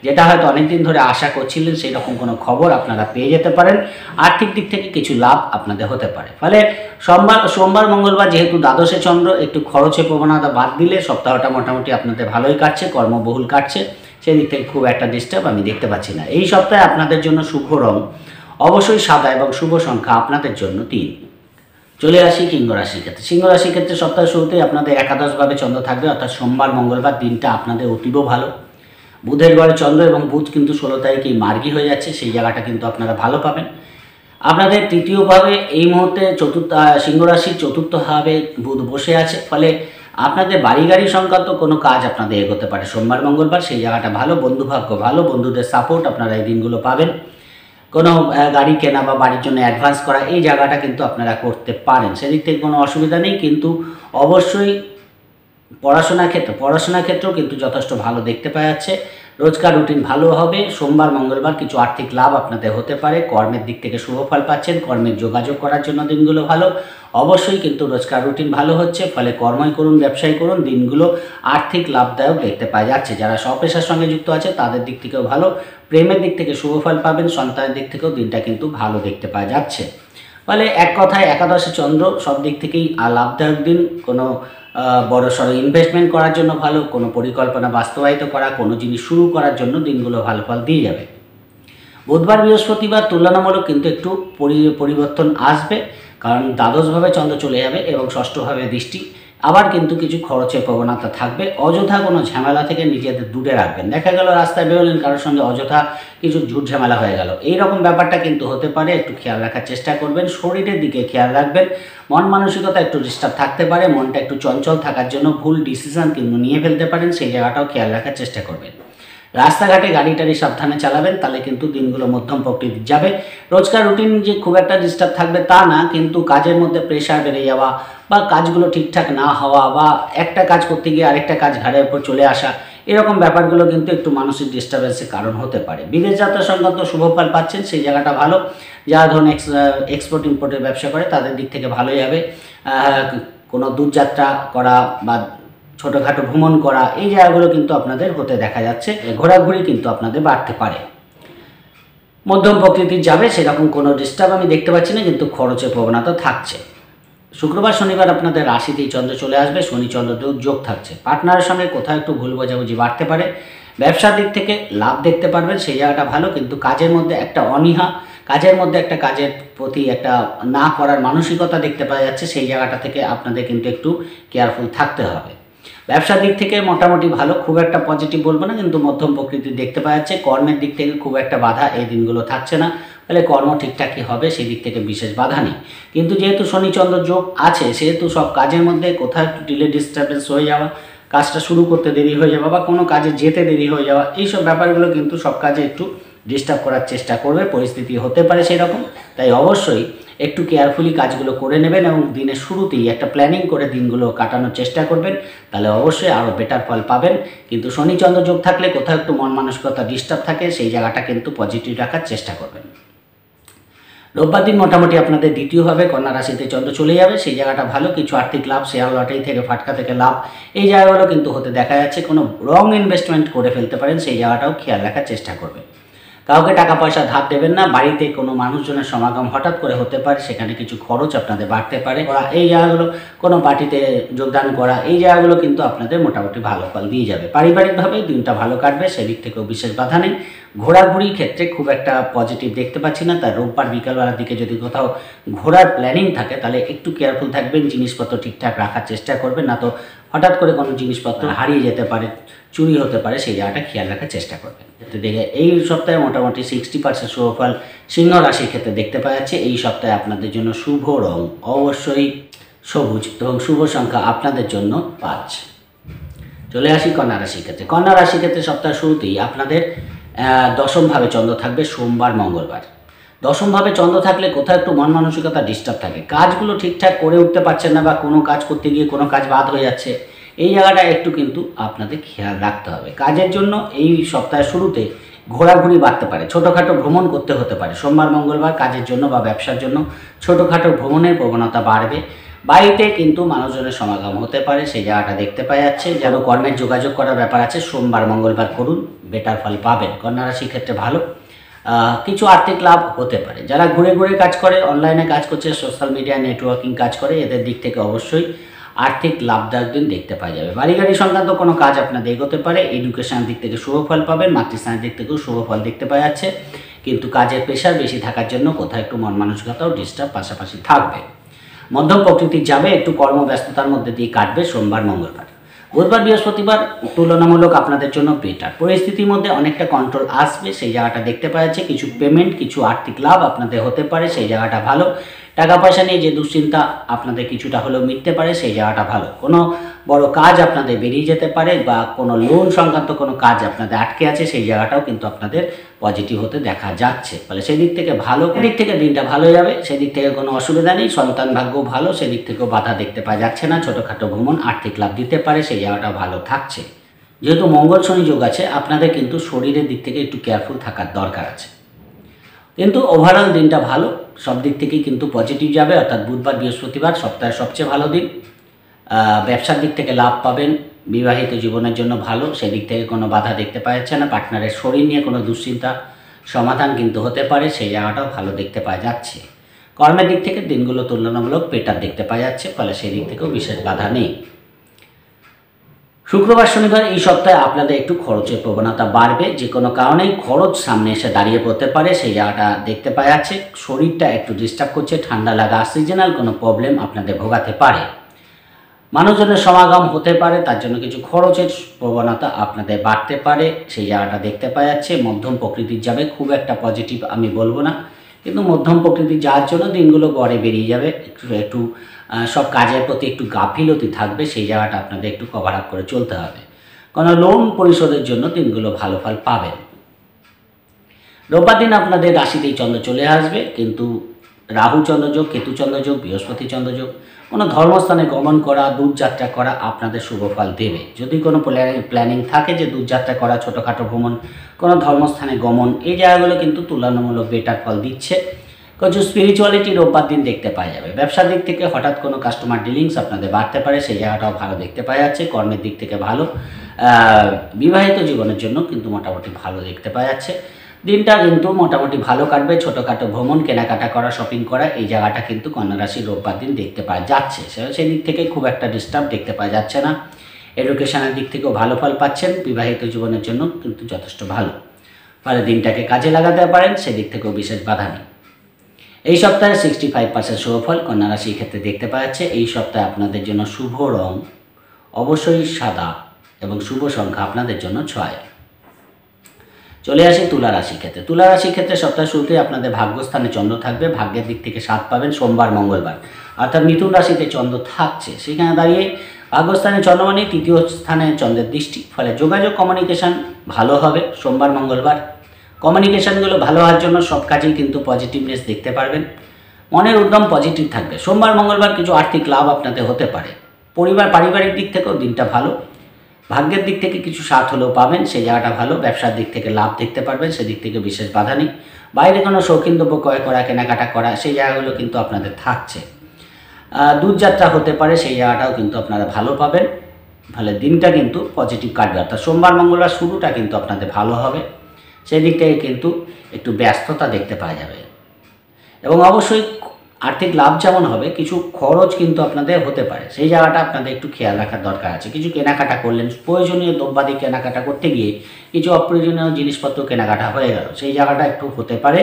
যেটা হয়তো অনেক দিন ধরে আশা করছিলেন, সেই রকম কোনো খবর আপনারা পেয়ে যেতে পারেন। আর্থিক দিক থেকে কিছু লাভ আপনাদের হতে পারে। ফলে সোমবার মঙ্গলবার যেহেতু দ্বাদশে চন্দ্র, একটু খরচের প্রবণতা বাদ দিলে সপ্তাহটা মোটামুটি আপনাদের ভালোই কাটছে, কর্মবহুল কাটছে, সেদিক থেকে খুব একটা ডিস্টার্ব আমি দেখতে পাচ্ছি না। এই সপ্তাহে আপনাদের জন্য শুভ রং অবশ্যই সাদা এবং শুভ সংখ্যা আপনাদের জন্য 3। চলে আসি সিংহ রাশির ক্ষেত্রে। সিংহ রাশির ক্ষেত্রে সপ্তাহের শুরুতেই আপনাদের একাদশভাবে চন্দ্র থাকবে, অর্থাৎ সোমবার মঙ্গলবার দিনটা আপনাদের অতীব ভালো। বুধের ঘরে চন্দ্র এবং বুধ কিন্তু 16 তারিখেই মার্গী হয়ে যাচ্ছে, সেই জায়গাটা কিন্তু আপনারা ভালো পাবেন। আপনাদের তৃতীয়ভাবে এই মুহূর্তে সিংহ রাশির চতুর্থভাবে বুধ বসে আছে, ফলে আপনাদের বাড়ি গাড়ি সংক্রান্ত কোনো কাজ আপনাদের এগোতে পারে সোমবার মঙ্গলবার, সেই জায়গাটা ভালো। বন্ধুভাগ্য ভালো, বন্ধুদের সাপোর্ট আপনারা এই দিনগুলো পাবেন। কোনো গাড়ি কেনা বা বাড়ির জন্য অ্যাডভান্স করা, এই জায়গাটা কিন্তু আপনারা করতে পারেন, সেদিক থেকে কোনো অসুবিধা নেই। কিন্তু অবশ্যই পড়াশোনার ক্ষেত্রেও কিন্তু যথেষ্ট ভালো দেখতে পাওয়া যাচ্ছে। রোজকার রুটিন ভালো হবে। সোমবার মঙ্গলবার কিছু আর্থিক লাভ আপনাদের হতে পারে। কর্মের দিক থেকে শুভ ফল পাচ্ছেন, কর্মের যোগাযোগ করার জন্য দিনগুলো ভালো। অবশ্যই কিন্তু রোজকার রুটিন ভালো হচ্ছে, ফলে কর্মই করুন ব্যবসায়ী করুন, দিনগুলো আর্থিক লাভদায়ক দেখতে পাওয়া যাচ্ছে। যারা স্বপেশার সঙ্গে যুক্ত আছে তাদের দিক থেকেও ভালো। প্রেমের দিক থেকে শুভ ফল পাবেন, সন্তানের দিক থেকেও দিনটা কিন্তু ভালো দেখতে পাওয়া যাচ্ছে। ফলে এক কথায় একাদশে চন্দ্র সব দিক থেকেই লাভদায়ক দিন। কোনো বড়সড় ইনভেস্টমেন্ট করার জন্য ভালো, কোনো পরিকল্পনা বাস্তবায়িত করা, কোনো জিনিস শুরু করার জন্য দিনগুলো ভালো ফল দিয়ে যাবে। বুধবার বৃহস্পতিবার তুলনামূলক কিন্তু একটু পরিবর্তন আসবে, কারণ দ্বাদশভাবে চন্দ্র চলে যাবে এবং ষষ্ঠভাবে দৃষ্টি। আবার কিন্তু কিছু খরচের প্রবণতা থাকবে। অযথা কোনো ঝামেলা থেকে নিজেদের দূরে রাখবেন। দেখা গেল রাস্তায় বেরোলেন, কারোর সঙ্গে অযথা কিছু ঝুট ঝামেলা হয়ে গেল, এইরকম ব্যাপারটা কিন্তু হতে পারে। একটু খেয়াল রাখার চেষ্টা করবেন, শরীরের দিকে খেয়াল রাখবেন। মন মানসিকতা একটু ডিস্টার্ব থাকতে পারে, মনটা একটু চঞ্চল থাকার জন্য ভুল ডিসিশন কিন্তু নিয়ে ফেলতে পারেন, সেই জায়গাটাও খেয়াল রাখার চেষ্টা করবেন। রাস্তাঘাটে গাড়ি টাড়ি সাবধানে চালাবেন, তাহলে কিন্তু দিনগুলো মধ্যম প্রকৃতির যাবে। রোজকার রুটিন যে খুব একটা ডিস্টার্ব থাকবে তা না, কিন্তু কাজের মধ্যে প্রেশার বেড়ে যাওয়া বা কাজগুলো ঠিকঠাক না হওয়া বা একটা কাজ করতে গিয়ে আরেকটা কাজ ঘাড়ের উপর চলে আসা, এরকম ব্যাপারগুলো কিন্তু একটু মানসিক ডিস্টার্বেন্সের কারণ হতে পারে। বিদেশ যাত্রা সংক্রান্ত শুভফল পাচ্ছেন, সেই জায়গাটা ভালো। যারা ধরুন এক্সপোর্ট ইম্পোর্টের ব্যবসা করে তাদের দিক থেকে ভালোই হবে। কোনো দূরযাত্রা করা বা ছোটোখাটো ভ্রমণ করা, এই জায়গাগুলো কিন্তু আপনাদের হতে দেখা যাচ্ছে। ঘোরাঘুরি কিন্তু আপনাদের বাড়তে পারে। মধ্যম প্রকৃতির যাবে, সেরকম কোনো ডিস্টার্ব আমি দেখতে পাচ্ছি না, কিন্তু খরচের প্রবণতা থাকছে। শুক্রবার শনিবার আপনাদের রাশিতেই চন্দ্র চলে আসবে, শনি চন্দ্র যোগ থাকছে। পার্টনারের সঙ্গে কোথাও একটু ভুল বোঝাবুঝি বাড়তে পারে। ব্যবসার দিক থেকে লাভ দেখতে পারবেন, সেই জায়গাটা ভালো। কিন্তু কাজের মধ্যে একটা অনীহা, কাজের মধ্যে একটা কাজের প্রতি একটা না করার মানসিকতা দেখতে পাওয়া যাচ্ছে, সেই জায়গাটা থেকে আপনাদের কিন্তু একটু কেয়ারফুল থাকতে হবে। ব্যবসার দিক থেকে মোটামুটি ভালো, খুব একটা পজিটিভ বলবো না, কিন্তু মধ্যম প্রকৃতির দেখতে পাওয়া যাচ্ছে। কর্মের দিক থেকে খুব একটা বাধা এই দিনগুলো থাকছে না, ফলে কর্ম ঠিকঠাকই হবে, সেই দিক থেকে বিশেষ বাধা নেই। কিন্তু যেহেতু শনিচন্দ্র যোগ আছে, সেহেতু সব কাজের মধ্যে কোথাও একটু ডিলে ডিস্টার্বেন্স হয়ে যাওয়া, কাজটা শুরু করতে দেরি হয়ে যাওয়া বা কোনো কাজে যেতে দেরি হয়ে যাওয়া, এইসব ব্যাপারগুলো কিন্তু সব কাজে একটু ডিস্টার্ব করার চেষ্টা করবে। পরিস্থিতি হতে পারে সেই রকম, তাই অবশ্যই একটু কেয়ারফুলি কাজগুলো করে নেবেন এবং দিনের শুরুতেই একটা প্ল্যানিং করে দিনগুলো কাটানোর চেষ্টা করবেন, তাহলে অবশ্যই আরও বেটার ফল পাবেন। কিন্তু শনিচন্দ্র যোগ থাকলে কোথাও একটু মন মানসিকতা ডিস্টার্ব থাকে, সেই জায়গাটা কিন্তু পজিটিভ রাখার চেষ্টা করবেন। রোববার দিন মোটামুটি আপনাদের দ্বিতীয়ভাবে কন্যা রাশিতে চন্দ্র চলে যাবে, সেই জায়গাটা ভালো। কিছু আর্থিক লাভ, শেয়ার লটারি থেকে ফাটকা থেকে লাভ, এই জায়গাগুলো কিন্তু হতে দেখা যাচ্ছে। কোনো রং ইনভেস্টমেন্ট করে ফেলতে পারেন, সেই জায়গাটাও খেয়াল রাখার চেষ্টা করবেন। কাউকে টাকা পয়সা ধার দেবেন না। বাড়িতে কোনো মানুষজনের সমাগম হঠাৎ করে হতে পারে, সেখানে কিছু খরচ আপনাদের বাড়তে পারে। এই জায়গাগুলো কোনো পার্টিতে যোগদান করা, এই জায়গাগুলো কিন্তু আপনাদের মোটামুটি ভালো ফল দিয়ে যাবে। পারিবারিকভাবে দিনটা ভালো কাটবে, সেদিক থেকেও বিশেষ বাধা নেই। ঘোরাঘুরির ক্ষেত্রে খুব একটা পজিটিভ দেখতে পাচ্ছি না, তাই রোববার বিকালবেলার দিকে যদি কোথাও ঘোরার প্ল্যানিং থাকে, তাহলে একটু কেয়ারফুল থাকবেন, জিনিসপত্র ঠিকঠাক রাখার চেষ্টা করবেন, না তো হঠাৎ করে কোনো জিনিসপত্র হারিয়ে যেতে পারে, চুরি হতে পারে, সেই জায়গাটা খেয়াল রাখার চেষ্টা করবেন। দেখে এই সপ্তাহে মোটামুটি 60% শুভফল সিংহ রাশির ক্ষেত্রে দেখতে পাওয়া যাচ্ছে। এই সপ্তাহে আপনাদের জন্য শুভ রং অবশ্যই সবুজ এবং শুভ সংখ্যা আপনাদের জন্য 5। চলে আসি কন্যা রাশির ক্ষেত্রে। কন্যা রাশির ক্ষেত্রে সপ্তাহের শুরুতেই আপনাদের দশমভাবে চন্দ্র থাকবে সোমবার মঙ্গলবার। দশমভাবে চন্দ্র থাকলে কোথাও একটু মন মানসিকতা ডিস্টার্ব থাকে, কাজগুলো ঠিকঠাক করে উঠতে পারছেন না বা কোনো কাজ করতে গিয়ে কোনো কাজ বাদ হয়ে যাচ্ছে, এই জায়গাটা একটু কিন্তু আপনাদের খেয়াল রাখতে হবে। কাজের জন্য এই সপ্তাহের শুরুতে ঘোরাঘুরি বাড়তে পারে, ছোটোখাটো ভ্রমণ করতে হতে পারে। সোমবার মঙ্গলবার কাজের জন্য বা ব্যবসার জন্য ছোটোখাটো ভ্রমণের প্রবণতা বাড়বে। বাড়িতে কিন্তু মানুষজনের সমাগম হতে পারে, সেই জায়গাটা দেখতে পাওয়া যাচ্ছে। যেন কর্মের যোগাযোগ করার ব্যাপার আছে, সোমবার মঙ্গলবার করুন, বেটার ফল পাবেন। কন্যা রাশির ক্ষেত্রে ভালো, কিছু আর্থিক লাভ হতে পারে। যারা ঘুরে ঘুরে কাজ করে, অনলাইনে কাজ করছে, সোশ্যাল মিডিয়া নেটওয়ার্কিং কাজ করে, এদের দিক থেকে অবশ্যই আর্থিক লাভদায়ক দিন দেখতে পাওয়া যাবে। বাড়ি গাড়ি সংক্রান্ত কোনো কাজ আপনাদের এগোতে পারে। এডুকেশনের দিক থেকে শুভ ফল পাবেন, মাতৃস্থানের দিক থেকেও শুভ ফল দেখতে পাওয়া যাচ্ছে। কিন্তু কাজের প্রেশার বেশি থাকার জন্য কোথাও একটু মন মানসিকতাও ডিস্টার্ব পাশাপাশি থাকবে। মধ্যম প্রকৃতির যাবে, একটু কর্মব্যস্ততার মধ্যে দিয়ে কাটবে সোমবার মঙ্গলবার। বুধবার বৃহস্পতিবার তুলনামূলক আপনাদের জন্য বেটার। পরিস্থিতির মধ্যে অনেকটা কন্ট্রোল আসবে, সেই জায়গাটা দেখতে পাওয়া যাচ্ছে। কিছু পেমেন্ট, কিছু আর্থিক লাভ আপনাদের হতে পারে, সেই জায়গাটা ভালো। টাকা পয়সা নিয়ে যে দুশ্চিন্তা আপনাদের কিছুটা হলেও মিটতে পারে, সেই জায়গাটা ভালো। কোনো বড় কাজ আপনাদের বেরিয়ে যেতে পারে বা কোনো লোন সংক্রান্ত কোনো কাজ আপনাদের আটকে আছে, সেই জায়গাটাও কিন্তু আপনাদের পজিটিভ হতে দেখা যাচ্ছে। ফলে সেদিক থেকে ভালো, দিক থেকে দিনটা ভালো যাবে, সেদিক থেকে কোনো অসুবিধা নেই। সন্তান ভাগ্য ভালো, সেদিক থেকেও বাধা দেখতে পাওয়া যাচ্ছে না। ছোটোখাটো ভ্রমণ আর্থিক লাভ দিতে পারে, সেই জায়গাটা ভালো থাকছে। যেহেতু মঙ্গল শনি যোগ আছে, আপনাদের কিন্তু শরীরের দিক থেকে একটু কেয়ারফুল থাকার দরকার আছে। কিন্তু ওভারঅল দিনটা ভালো, সব দিক থেকেই কিন্তু পজিটিভ যাবে। অর্থাৎ বুধবার বৃহস্পতিবার সপ্তাহের সবচেয়ে ভালো দিন। ব্যবসার দিক থেকে লাভ পাবেন, বিবাহিত জীবনের জন্য ভালো, সেদিক থেকে কোনো বাধা দেখতে পাওয়া যাচ্ছে না। পার্টনারের শরীর নিয়ে কোনো দুশ্চিন্তা সমাধান কিন্তু হতে পারে, সেই জায়গাটাও ভালো দেখতে পাওয়া যাচ্ছে। কর্মের দিক থেকে দিনগুলো তুলনামূলক বেটার দেখতে পাওয়া যাচ্ছে, ফলে সেই দিক থেকেও বিশেষ বাধা নেই। শুক্রবার শনিবার এই সপ্তাহে আপনাদের একটু খরচের প্রবণতা বাড়বে, যে কোনো কারণেই খরচ সামনে এসে দাঁড়িয়ে পড়তে পারে, সেই জায়গাটা দেখতে পাওয়া যাচ্ছে। শরীরটা একটু ডিস্টার্ব করছে, ঠান্ডা লাগা, সিজনাল কোনো প্রবলেম আপনাদের ভোগাতে পারে। মানুষজনের সমাগম হতে পারে, তার জন্য কিছু খরচের প্রবণতা আপনাদের বাড়তে পারে, সেই জায়গাটা দেখতে পাওয়া যাচ্ছে। মধ্যম প্রকৃতির যাবে, খুব একটা পজিটিভ আমি বলবো না, কিন্তু মধ্যম প্রকৃতির যাওয়ার জন্য দিনগুলো গড়ে বেরিয়ে যাবে। একটু সব কাজের প্রতি একটু গাফিলতি থাকবে, সেই জায়গাটা আপনাদের একটু কভার আপ করে চলতে হবে। কোনো লোন পরিশোধের জন্য দিনগুলো ভালো ফল পাবেন। রোববার দিন আপনাদের রাশিতেই চন্দ্র চলে আসবে, কিন্তু রাহু চন্দ্রযোগ, কেতু চন্দ্রযোগ, বৃহস্পতি চন্দ্রযোগ, কোনো ধর্মস্থানে গমন করা, দূরযাত্রা করা আপনাদের শুভ ফল দেবে। যদি কোনো প্ল্যানিং থাকে যে দূরযাত্রা করা, ছোটোখাটো ভ্রমণ, কোনো ধর্মস্থানে গমন, এই জায়গাগুলো কিন্তু তুলনামূলক বেটার ফল দিচ্ছে। কিছু স্পিরিচুয়ালিটি রোববার দিন দেখতে পাওয়া যাবে। ব্যবসার দিক থেকে হঠাৎ কোনো কাস্টমার ডিলিংস আপনাদের বাড়তে পারে, সেই জায়গাটাও ভালো দেখতে পাওয়া যাচ্ছে। কর্মের দিক থেকে ভালো, বিবাহিত জীবনের জন্য কিন্তু মোটামুটি ভালো দেখতে পাওয়া যাচ্ছে। দিনটা কিন্তু মোটামুটি ভালো কাটবে। ছোটোখাটো ভ্রমণ, কেনাকাটা করা, শপিং করা, এই জায়গাটা কিন্তু কন্যা রাশির রোববার দিন দেখতে পাওয়া যাচ্ছে। সেই দিক থেকে খুব একটা ডিস্টার্ব দেখতে পাওয়া যাচ্ছে না। এডুকেশনের দিক থেকেও ভালো ফল পাচ্ছেন, বিবাহিত জীবনের জন্য কিন্তু যথেষ্ট ভালো। ফলে দিনটাকে কাজে লাগাতে পারেন, সেদিক থেকেও বিশেষ বাধা নেই। এই সপ্তাহে 65% শুভফল কন্যা রাশির ক্ষেত্রে দেখতে পাওয়া যাচ্ছে। এই সপ্তাহে আপনাদের জন্য শুভ রং অবশ্যই সাদা এবং শুভ সংখ্যা আপনাদের জন্য 6। চলে আসি তুলা রাশির ক্ষেত্রে। তুলা রাশির ক্ষেত্রে সপ্তাহ শুরুতেই আপনাদের ভাগ্যস্থানে চন্দ্র থাকবে, ভাগ্যের দিক থেকে 7 পাবেন সোমবার মঙ্গলবার, অর্থাৎ মিথুন রাশিতে চন্দ্র থাকছে। সেখানে দাঁড়িয়ে ভাগ্যস্থানে চন্দ্র মানে তৃতীয় স্থানে চন্দ্রের দৃষ্টি, ফলে যোগাযোগ কমিউনিকেশান ভালো হবে সোমবার মঙ্গলবার। কমিউনিকেশানগুলো ভালো হওয়ার জন্য সব কাজেই কিন্তু পজিটিভনেস দেখতে পারবেন, মনের উদ্যম পজিটিভ থাকবে। সোমবার মঙ্গলবার কিছু আর্থিক লাভ আপনাদের হতে পারে। পারিবারিক দিক থেকেও দিনটা ভালো, ভাগ্যের দিক থেকে কিছু সাথ হলেও পাবেন, সেই জায়গাটা ভালো। ব্যবসার দিক থেকে লাভ দেখতে পারবেন, সেদিক থেকে বিশেষ বাধা নেই। বাইরে কোনো শৌখিন দ্রব্য ক্রয় করা, কেনাকাটা করা, সেই জায়গাগুলো কিন্তু আপনাদের থাকছে। দূরযাত্রা হতে পারে, সেই জায়গাটাও কিন্তু আপনারা ভালো পাবেন। ফলে দিনটা কিন্তু পজিটিভ কাটবে, অর্থাৎ সোমবার মঙ্গলবার শুরুটা কিন্তু আপনাদের ভালো হবে। সেই দিক থেকে কিন্তু একটু ব্যস্ততা দেখতে পাওয়া যাবে, এবং অবশ্যই আর্থিক লাভ যেমন হবে, কিছু খরচ কিন্তু আপনাদের হতে পারে, সেই জায়গাটা আপনাদের একটু খেয়াল রাখার দরকার আছে। কিছু কেনাকাটা করলেন, প্রয়োজনীয় দ্রব্যাদি কেনাকাটা করতে গিয়ে কিছু অপ্রয়োজনীয় জিনিসপত্র কেনাকাটা হয়ে গেল, সেই জায়গাটা একটু হতে পারে,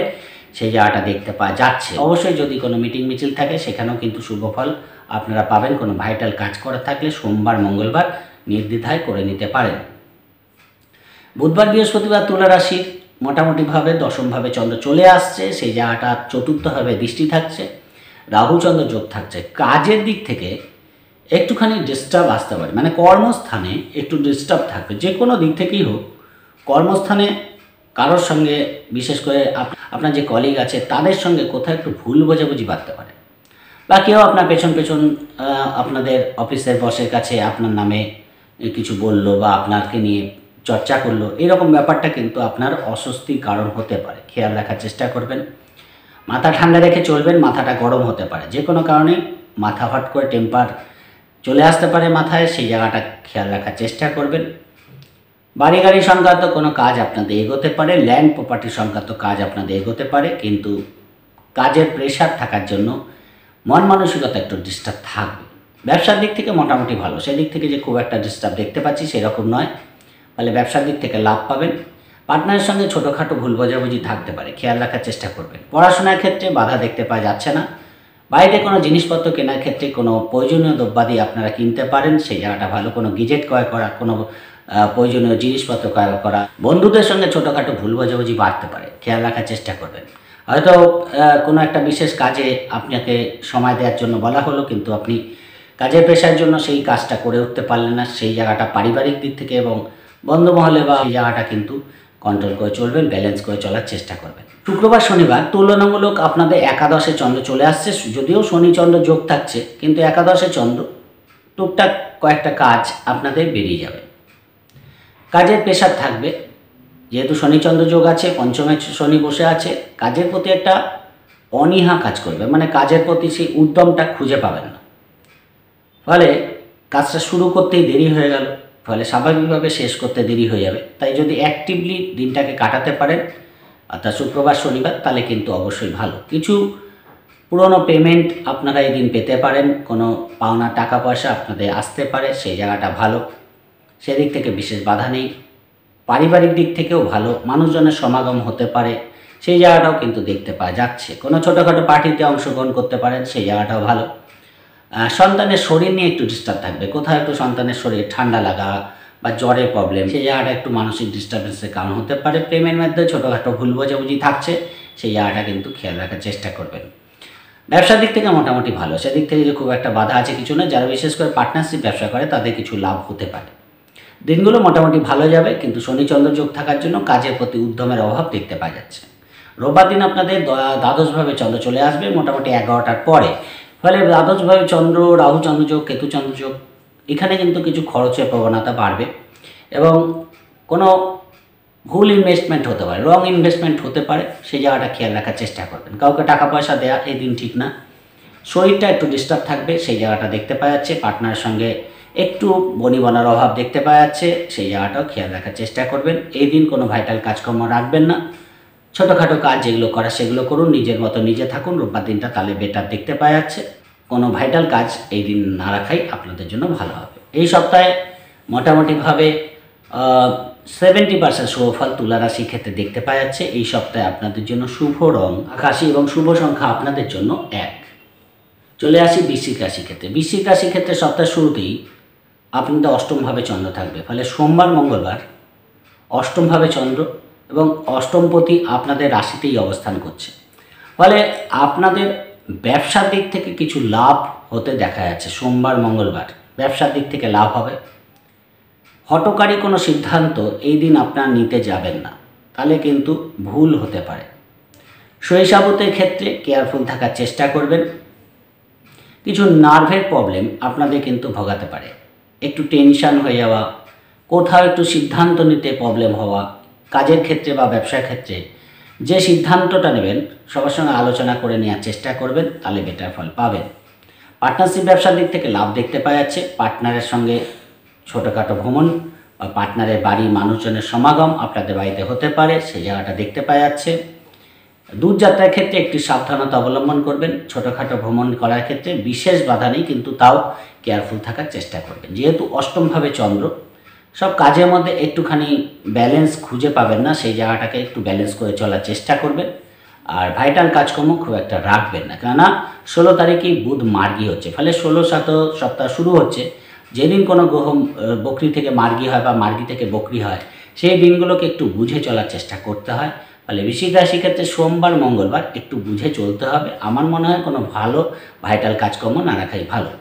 সেই জায়গাটা দেখতে পাওয়া যাচ্ছে। অবশ্যই যদি কোনো মিটিং মিছিল থাকে, সেখানেও কিন্তু শুভ ফল আপনারা পাবেন। কোনো ভাইটাল কাজ করা থাকলে সোমবার মঙ্গলবার নির্দ্বিধায় করে নিতে পারেন। বুধবার বৃহস্পতিবার তুলা রাশির মোটামুটিভাবে দশমভাবে চন্দ্র চলে আসছে, সেই জায়গাটা চতুর্থভাবে দৃষ্টি থাকছে, রাহু চন্দ্র যোগ থাকছে। কাজের দিক থেকে একটুখানি ডিস্টার্ব আসতে পারে, মানে কর্মস্থানে একটু ডিস্টার্ব থাকবে, যে কোনো দিক থেকেই হোক। কর্মস্থানে কারোর সঙ্গে, বিশেষ করে আপনার যে কলিগ আছে তাদের সঙ্গে কোথাও একটু ভুল বোঝাবুঝি বাড়তে পারে, বা কেউ আপনার পেছন আপনাদের অফিসের বসের কাছে আপনার নামে কিছু বললো বা আপনাকে নিয়ে চর্চা করলো, এরকম ব্যাপারটা কিন্তু আপনার অস্বস্তির কারণ হতে পারে। খেয়াল রাখার চেষ্টা করবেন, মাথা ঠান্ডা রেখে চলবেন। মাথাটা গরম হতে পারে, যে কোনো কারণে মাথা হট করে টেম্পার চলে আসতে পারে মাথায়, সেই জায়গাটা খেয়াল রাখার চেষ্টা করবেন। বাড়ি গাড়ি সংক্রান্ত কোনো কাজ আপনাদের এগোতে পারে, ল্যান্ড প্রপার্টি সংক্রান্ত কাজ আপনাদের এগোতে পারে, কিন্তু কাজের প্রেশার থাকার জন্য মন মানসিকতা একটু ডিস্টার্ব থাকবে। ব্যবসার দিক থেকে মোটামুটি ভালো, সেদিক থেকে যে খুব একটা ডিস্টার্ব দেখতে পাচ্ছি সেরকম নয়, ফলে ব্যবসার দিক থেকে লাভ পাবেন। পার্টনারের সঙ্গে ছোটোখাটো ভুল বোঝাবুঝি থাকতে পারে, খেয়াল রাখার চেষ্টা করবেন। পড়াশোনার ক্ষেত্রে বাধা দেখতে পাওয়া যাচ্ছে না। বাইরে কোনো জিনিসপত্র কেনার ক্ষেত্রে কোনো প্রয়োজনীয় দ্রব্যাদি আপনারা কিনতে পারেন, সেই জায়গাটা ভালো। কোনো গিজেট ক্রয় করা, কোনো প্রয়োজনীয় জিনিসপত্র ক্রয় করা, বন্ধুদের সঙ্গে ছোটোখাটো ভুল বোঝাবুঝি বাড়তে পারে, খেয়াল রাখার চেষ্টা করবেন। হয়তো কোনো একটা বিশেষ কাজে আপনাকে সময় দেওয়ার জন্য বলা হলো, কিন্তু আপনি কাজের পেশার জন্য সেই কাজটা করে উঠতে পারলেন না, সেই জায়গাটা পারিবারিক দিক থেকে এবং বন্ধুমহলে বা সেই জায়গাটা কিন্তু কন্ট্রোল করে চলবেন, ব্যালেন্স করে চলার চেষ্টা করবেন। শুক্রবার শনিবার তুলনামূলক আপনাদের একাদশে চন্দ্র চলে আসছে, যদিও শনি চন্দ্র যোগ থাকছে, কিন্তু একাদশে চন্দ্র টুকটাক কয়েকটা কাজ আপনাদের বেরিয়ে যাবে। কাজের প্রেশার থাকবে, যেহেতু শনিচন্দ্র যোগ আছে, পঞ্চমে শনি বসে আছে, কাজের প্রতি একটা অনীহা কাজ করবে, মানে কাজের প্রতি সেই উদ্যমটা খুঁজে পাবেন না, ফলে কাজটা শুরু করতেই দেরি হয়ে গেল, ফলে স্বাভাবিকভাবে শেষ করতে দেরি হয়ে যাবে। তাই যদি অ্যাক্টিভলি দিনটাকে কাটাতে পারেন, অর্থাৎ শুক্রবার শনিবার, তাহলে কিন্তু অবশ্যই ভালো। কিছু পুরনো পেমেন্ট আপনারা এই দিন পেতে পারেন, কোনো পাওনা টাকা পয়সা আপনাদের আসতে পারে, সেই জায়গাটা ভালো, সেদিক থেকে বিশেষ বাধা নেই। পারিবারিক দিক থেকেও ভালো, মানুষজনের সমাগম হতে পারে, সেই জায়গাটাও কিন্তু দেখতে পাওয়া যাচ্ছে। কোনো ছোটোখাটো পার্টিতে অংশগ্রহণ করতে পারেন, সেই জায়গাটাও ভালো। সন্তানের শরীর নিয়ে একটু ডিস্টার্ব থাকবে, কোথাও একটু সন্তানের শরীর ঠান্ডা লাগা বা জ্বরের প্রবলেম, সেই জায়গাটা একটু মানসিক ডিস্টার্বেন্সের কারণ হতে পারে। প্রেমের মধ্যে ছোটোখাটো ভুল বোঝাবুঝি থাকছে, সেই জায়গাটা কিন্তু খেয়াল রাখার চেষ্টা করবেন। ব্যবসার দিক থেকে মোটামুটি ভালো, সেদিক থেকে যে খুব একটা বাধা আছে কিছু না। যারা বিশেষ করে পার্টনারশিপ ব্যবসা করে তাদের কিছু লাভ হতে পারে। দিনগুলো মোটামুটি ভালো যাবে, কিন্তু শনিচন্দ্র যোগ থাকার জন্য কাজের প্রতি উদ্যমের অভাব দেখতে পাওয়া যাচ্ছে। রোববার দিন আপনাদের দ্বাদশভাবে চন্দ্র চলে আসবে মোটামুটি 11টার পরে, ফলে দ্বাদশভাবে চন্দ্র, রাহু চন্দ্রযোগ, কেতু চন্দ্রযোগ, এখানে কিন্তু কিছু খরচের প্রবণতা বাড়বে এবং কোনো ভুল ইনভেস্টমেন্ট হতে পারে, রং ইনভেস্টমেন্ট হতে পারে, সেই জায়গাটা খেয়াল রাখার চেষ্টা করবেন। কাউকে টাকা পয়সা দেওয়া এই দিন ঠিক না। শরীরটা একটু ডিস্টার্ব থাকবে, সেই জায়গাটা দেখতে পাওয়া যাচ্ছে। পার্টনারের সঙ্গে একটু বনিবনার অভাব দেখতে পাওয়া যাচ্ছে, সেই জায়গাটাও খেয়াল রাখার চেষ্টা করবেন। এই দিন কোনো ভাইটাল কাজকর্ম রাখবেন না, ছোটোখাটো কাজ যেগুলো করা সেগুলো করুন, নিজের মতো নিজে থাকুন। রোববার দিনটা তাহলে বেটার দেখতে পাওয়া যাচ্ছে। কোনো ভাইটাল কাজ এই দিন না রাখাই আপনাদের জন্য ভালো হবে। এই সপ্তাহে মোটামুটিভাবে 70% শুভফল তুলা রাশির ক্ষেত্রে দেখতে পাওয়া যাচ্ছে। এই সপ্তাহে আপনাদের জন্য শুভ রং আকাশী এবং শুভ সংখ্যা আপনাদের জন্য 1। চলে আসি বৃশ্চিক রাশির ক্ষেত্রে। বৃশ্চিক রাশির ক্ষেত্রে সপ্তাহের শুরুতেই আপনাদের অষ্টমভাবে চন্দ্র থাকবে, ফলে সোমবার মঙ্গলবার অষ্টমভাবে চন্দ্র এবং অষ্টমপতি আপনাদের রাশিতেই অবস্থান করছে, ফলে আপনাদের ব্যবসার দিক থেকে কিছু লাভ হতে দেখা যাচ্ছে। সোমবার মঙ্গলবার ব্যবসার দিক থেকে লাভ হবে। হঠকারী কোনো সিদ্ধান্ত এই দিন আপনারা নিতে যাবেন না, তাহলে কিন্তু ভুল হতে পারে। শৈশবতের ক্ষেত্রে কেয়ারফুল থাকার চেষ্টা করবেন। কিছু নার্ভের প্রবলেম আপনাদের কিন্তু ভোগাতে পারে, একটু টেনশান হয়ে যাওয়া, কোথাও একটু সিদ্ধান্ত নিতে প্রবলেম হওয়া, কাজের ক্ষেত্রে বা ব্যবসার ক্ষেত্রে যে সিদ্ধান্তটা নেবেন সবার সঙ্গে আলোচনা করে নেওয়ার চেষ্টা করবেন, তাহলে বেটার ফল পাবেন। পার্টনারশিপ ব্যবসার দিক থেকে লাভ দেখতে পাওয়া যাচ্ছে। পার্টনারের সঙ্গে ছোটোখাটো ভ্রমণ বা পার্টনারের বাড়ি মানুষজনের সমাগম আপনাদের বাড়িতে হতে পারে, সেই জায়গাটা দেখতে পাওয়া যাচ্ছে। দূরযাত্রার ক্ষেত্রে একটি সাবধানতা অবলম্বন করবেন। ছোটোখাটো ভ্রমণ করার ক্ষেত্রে বিশেষ বাধা নেই, কিন্তু তাও কেয়ারফুল থাকার চেষ্টা করবেন। যেহেতু অষ্টমভাবে চন্দ্র, সব কাজের মধ্যে একটুখানি ব্যালেন্স খুঁজে পাবেন না, সেই জায়গাটাকে একটু ব্যালেন্স করে চলার চেষ্টা করবেন। আর ভাইটাল কাজকর্ম খুব একটা রাখবেন না, কেননা 16 তারিখেই বুধ মার্গী হচ্ছে, ফলে 16-7 সপ্তাহ শুরু হচ্ছে। যেদিন কোনো গ্রহ বকরি থেকে মার্গী হয় বা মার্গী থেকে বকরি হয়, সেই দিনগুলোকে একটু বুঝে চলার চেষ্টা করতে হয়। ফলে বৃশ্চিক রাশির ক্ষেত্রে সোমবার মঙ্গলবার একটু বুঝে চলতে হবে। আমার মনে হয় কোনো ভালো ভাইটাল কাজকর্ম না রাখাই ভালো।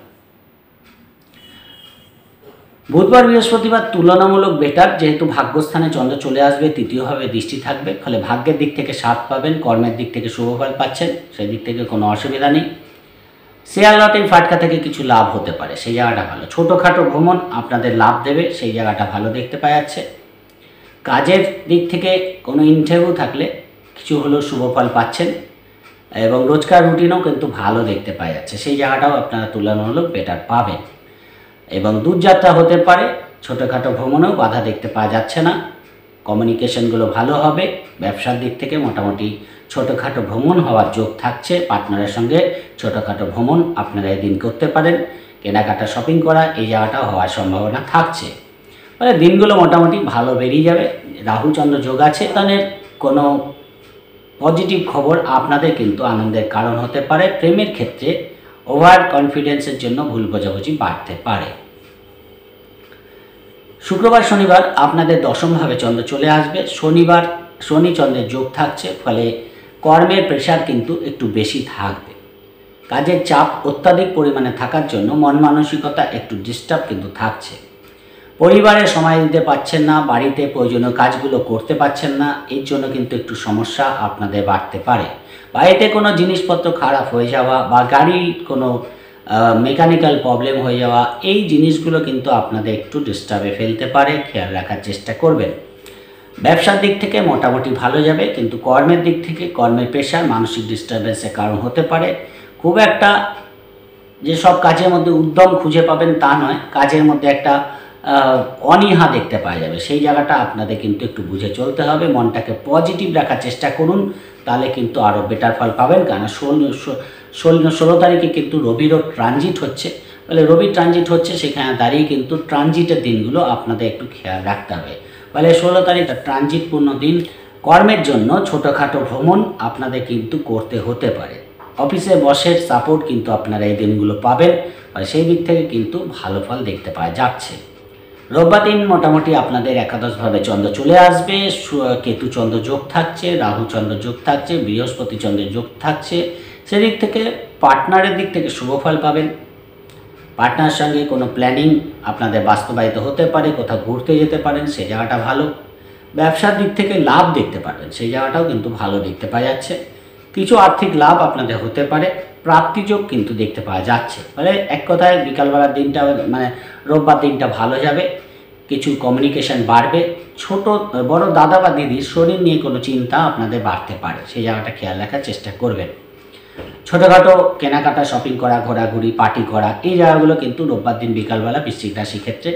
বুধবার বৃহস্পতিবার তুলনামূলক বেটার, যেহেতু ভাগ্যস্থানে চন্দ্র চলে আসবে, তৃতীয়ভাবে দৃষ্টি থাকবে, ফলে ভাগ্যের দিক থেকে সাথ পাবেন, কর্মের দিক থেকে শুভফল পাচ্ছেন, সেই দিক থেকে কোনো অসুবিধা নেই। শেয়ার লটারি ফাটকা থেকে কিছু লাভ হতে পারে, সেই জায়গাটা ভালো। ছোটোখাটো ভ্রমণ আপনাদের লাভ দেবে, সেই জায়গাটা ভালো দেখতে পাওয়া যাচ্ছে। কাজের দিক থেকে কোনো ইন্টারভিউ থাকলে কিছু হলেও শুভফল পাচ্ছেন এবং রোজকার রুটিনও কিন্তু ভালো দেখতে পাওয়া যাচ্ছে, সেই জায়গাটাও আপনারা তুলনামূলক বেটার পাবেন। এবং দূরযাত্রা হতে পারে, ছোটোখাটো ভ্রমণেও বাধা দেখতে পাওয়া যাচ্ছে না। কমিউনিকেশনগুলো ভালো হবে। ব্যবসার দিক থেকে মোটামুটি ছোটোখাটো ভ্রমণ হওয়ার যোগ থাকছে। পার্টনারের সঙ্গে ছোটোখাটো ভ্রমণ আপনারা এদিন করতে পারেন। কেনাকাটা শপিং করা এই জায়গাটাও হওয়ার সম্ভাবনা থাকছে, ফলে দিনগুলো মোটামুটি ভালো বেরিয়ে যাবে। রাহু চন্দ্র যোগ আছে, তাদের কোনো পজিটিভ খবর আপনাদের কিন্তু আনন্দের কারণ হতে পারে। প্রেমের ক্ষেত্রে ওভার কনফিডেন্সের জন্য ভুল বোঝাবুঝি বাড়তে পারে। শুক্রবার শনিবার আপনাদের দশমভাবে চন্দ্র চলে আসবে। শনিবার শনি চন্দ্রের যোগ থাকছে, ফলে কর্মের প্রেশার কিন্তু একটু বেশি থাকবে। কাজের চাপ অত্যাধিক পরিমাণে থাকার জন্য মন মানসিকতা একটু ডিস্টার্ব কিন্তু থাকছে। পরিবারে সময় দিতে পারছেন না, বাড়িতে প্রয়োজনীয় কাজগুলো করতে পারছেন না, এর জন্য কিন্তু একটু সমস্যা আপনাদের বাড়তে পারে। বাড়িতে কোনো জিনিসপত্র খারাপ হয়ে যাওয়া বা গাড়ির কোনো মেকানিক্যাল প্রবলেম হয়ে যাওয়া, এই জিনিসগুলো কিন্তু আপনাদের একটু ডিস্টার্বে ফেলতে পারে, খেয়াল রাখার চেষ্টা করবেন। ব্যবসার দিক থেকে মোটামুটি ভালো যাবে, কিন্তু কর্মের দিক থেকে কর্মের প্রেশার মানসিক ডিস্টার্বেন্সের কারণ হতে পারে। খুব একটা যে সব কাজের মধ্যে উদ্যম খুঁজে পাবেন তা নয়, কাজের মধ্যে একটা অনীহা দেখতে পাওয়া যাবে। সেই জায়গাটা আপনাদের কিন্তু একটু বুঝে চলতে হবে, মনটাকে পজিটিভ রাখার চেষ্টা করুন, তাহলে কিন্তু আরও বেটার ফল পাবেন। কারণ 16 তারিখে কিন্তু রবিরও ট্রানজিট হচ্ছে, ফলে রবি ট্রানজিট হচ্ছে, সেখানে দাঁড়িয়ে কিন্তু ট্রানজিটের দিনগুলো আপনাদের একটু খেয়াল রাখতে হবে। ফলে 16 তারিখ ট্রানজিটপূর্ণ দিন। কর্মের জন্য ছোটোখাটো ভ্রমণ আপনাদের কিন্তু করতে হতে পারে। অফিসে বসের সাপোর্ট কিন্তু আপনারা এই দিনগুলো পাবেন, আর সেই দিক থেকে কিন্তু ভালো ফল দেখতে পাওয়া যাচ্ছে। রোববার দিন মোটামুটি আপনাদের একাদশভাবে চন্দ্র চলে আসবে, কেতু চন্দ্র যোগ থাকছে, রাহু চন্দ্র যোগ থাকছে, বৃহস্পতি চন্দ্রের যোগ থাকছে। সেদিক থেকে পার্টনারের দিক থেকে শুভ ফল পাবেন। পার্টনার সঙ্গে কোনো প্ল্যানিং আপনাদের বাস্তবায়িত হতে পারে, কোথাও ঘুরতে যেতে পারেন, সেই জায়গাটা ভালো। ব্যবসার দিক থেকে লাভ দেখতে পারবেন, সেই জায়গাটাও কিন্তু ভালো দেখতে পাওয়া যাচ্ছে। কিছু আর্থিক লাভ আপনাদের হতে পারে, প্রাপ্তিযোগ কিন্তু দেখতে পাওয়া যাচ্ছে। ফলে এক কথায় বিকালবেলার দিনটা মানে রোববার দিনটা ভালো যাবে। কিছু কমিউনিকেশন বাড়বে। ছোট বড় দাদা বা দিদির শরীর নিয়ে কোনো চিন্তা আপনাদের বাড়তে পারে, সেই জায়গাটা খেয়াল রাখার চেষ্টা করবেন। ছোটোখাটো কেনাকাটা, শপিং করা, ঘোরাঘুরি, পার্টি করা, এই জায়গাগুলো কিন্তু রোববার দিন বিকালবেলা বৃশ্চিক রাশির ক্ষেত্রে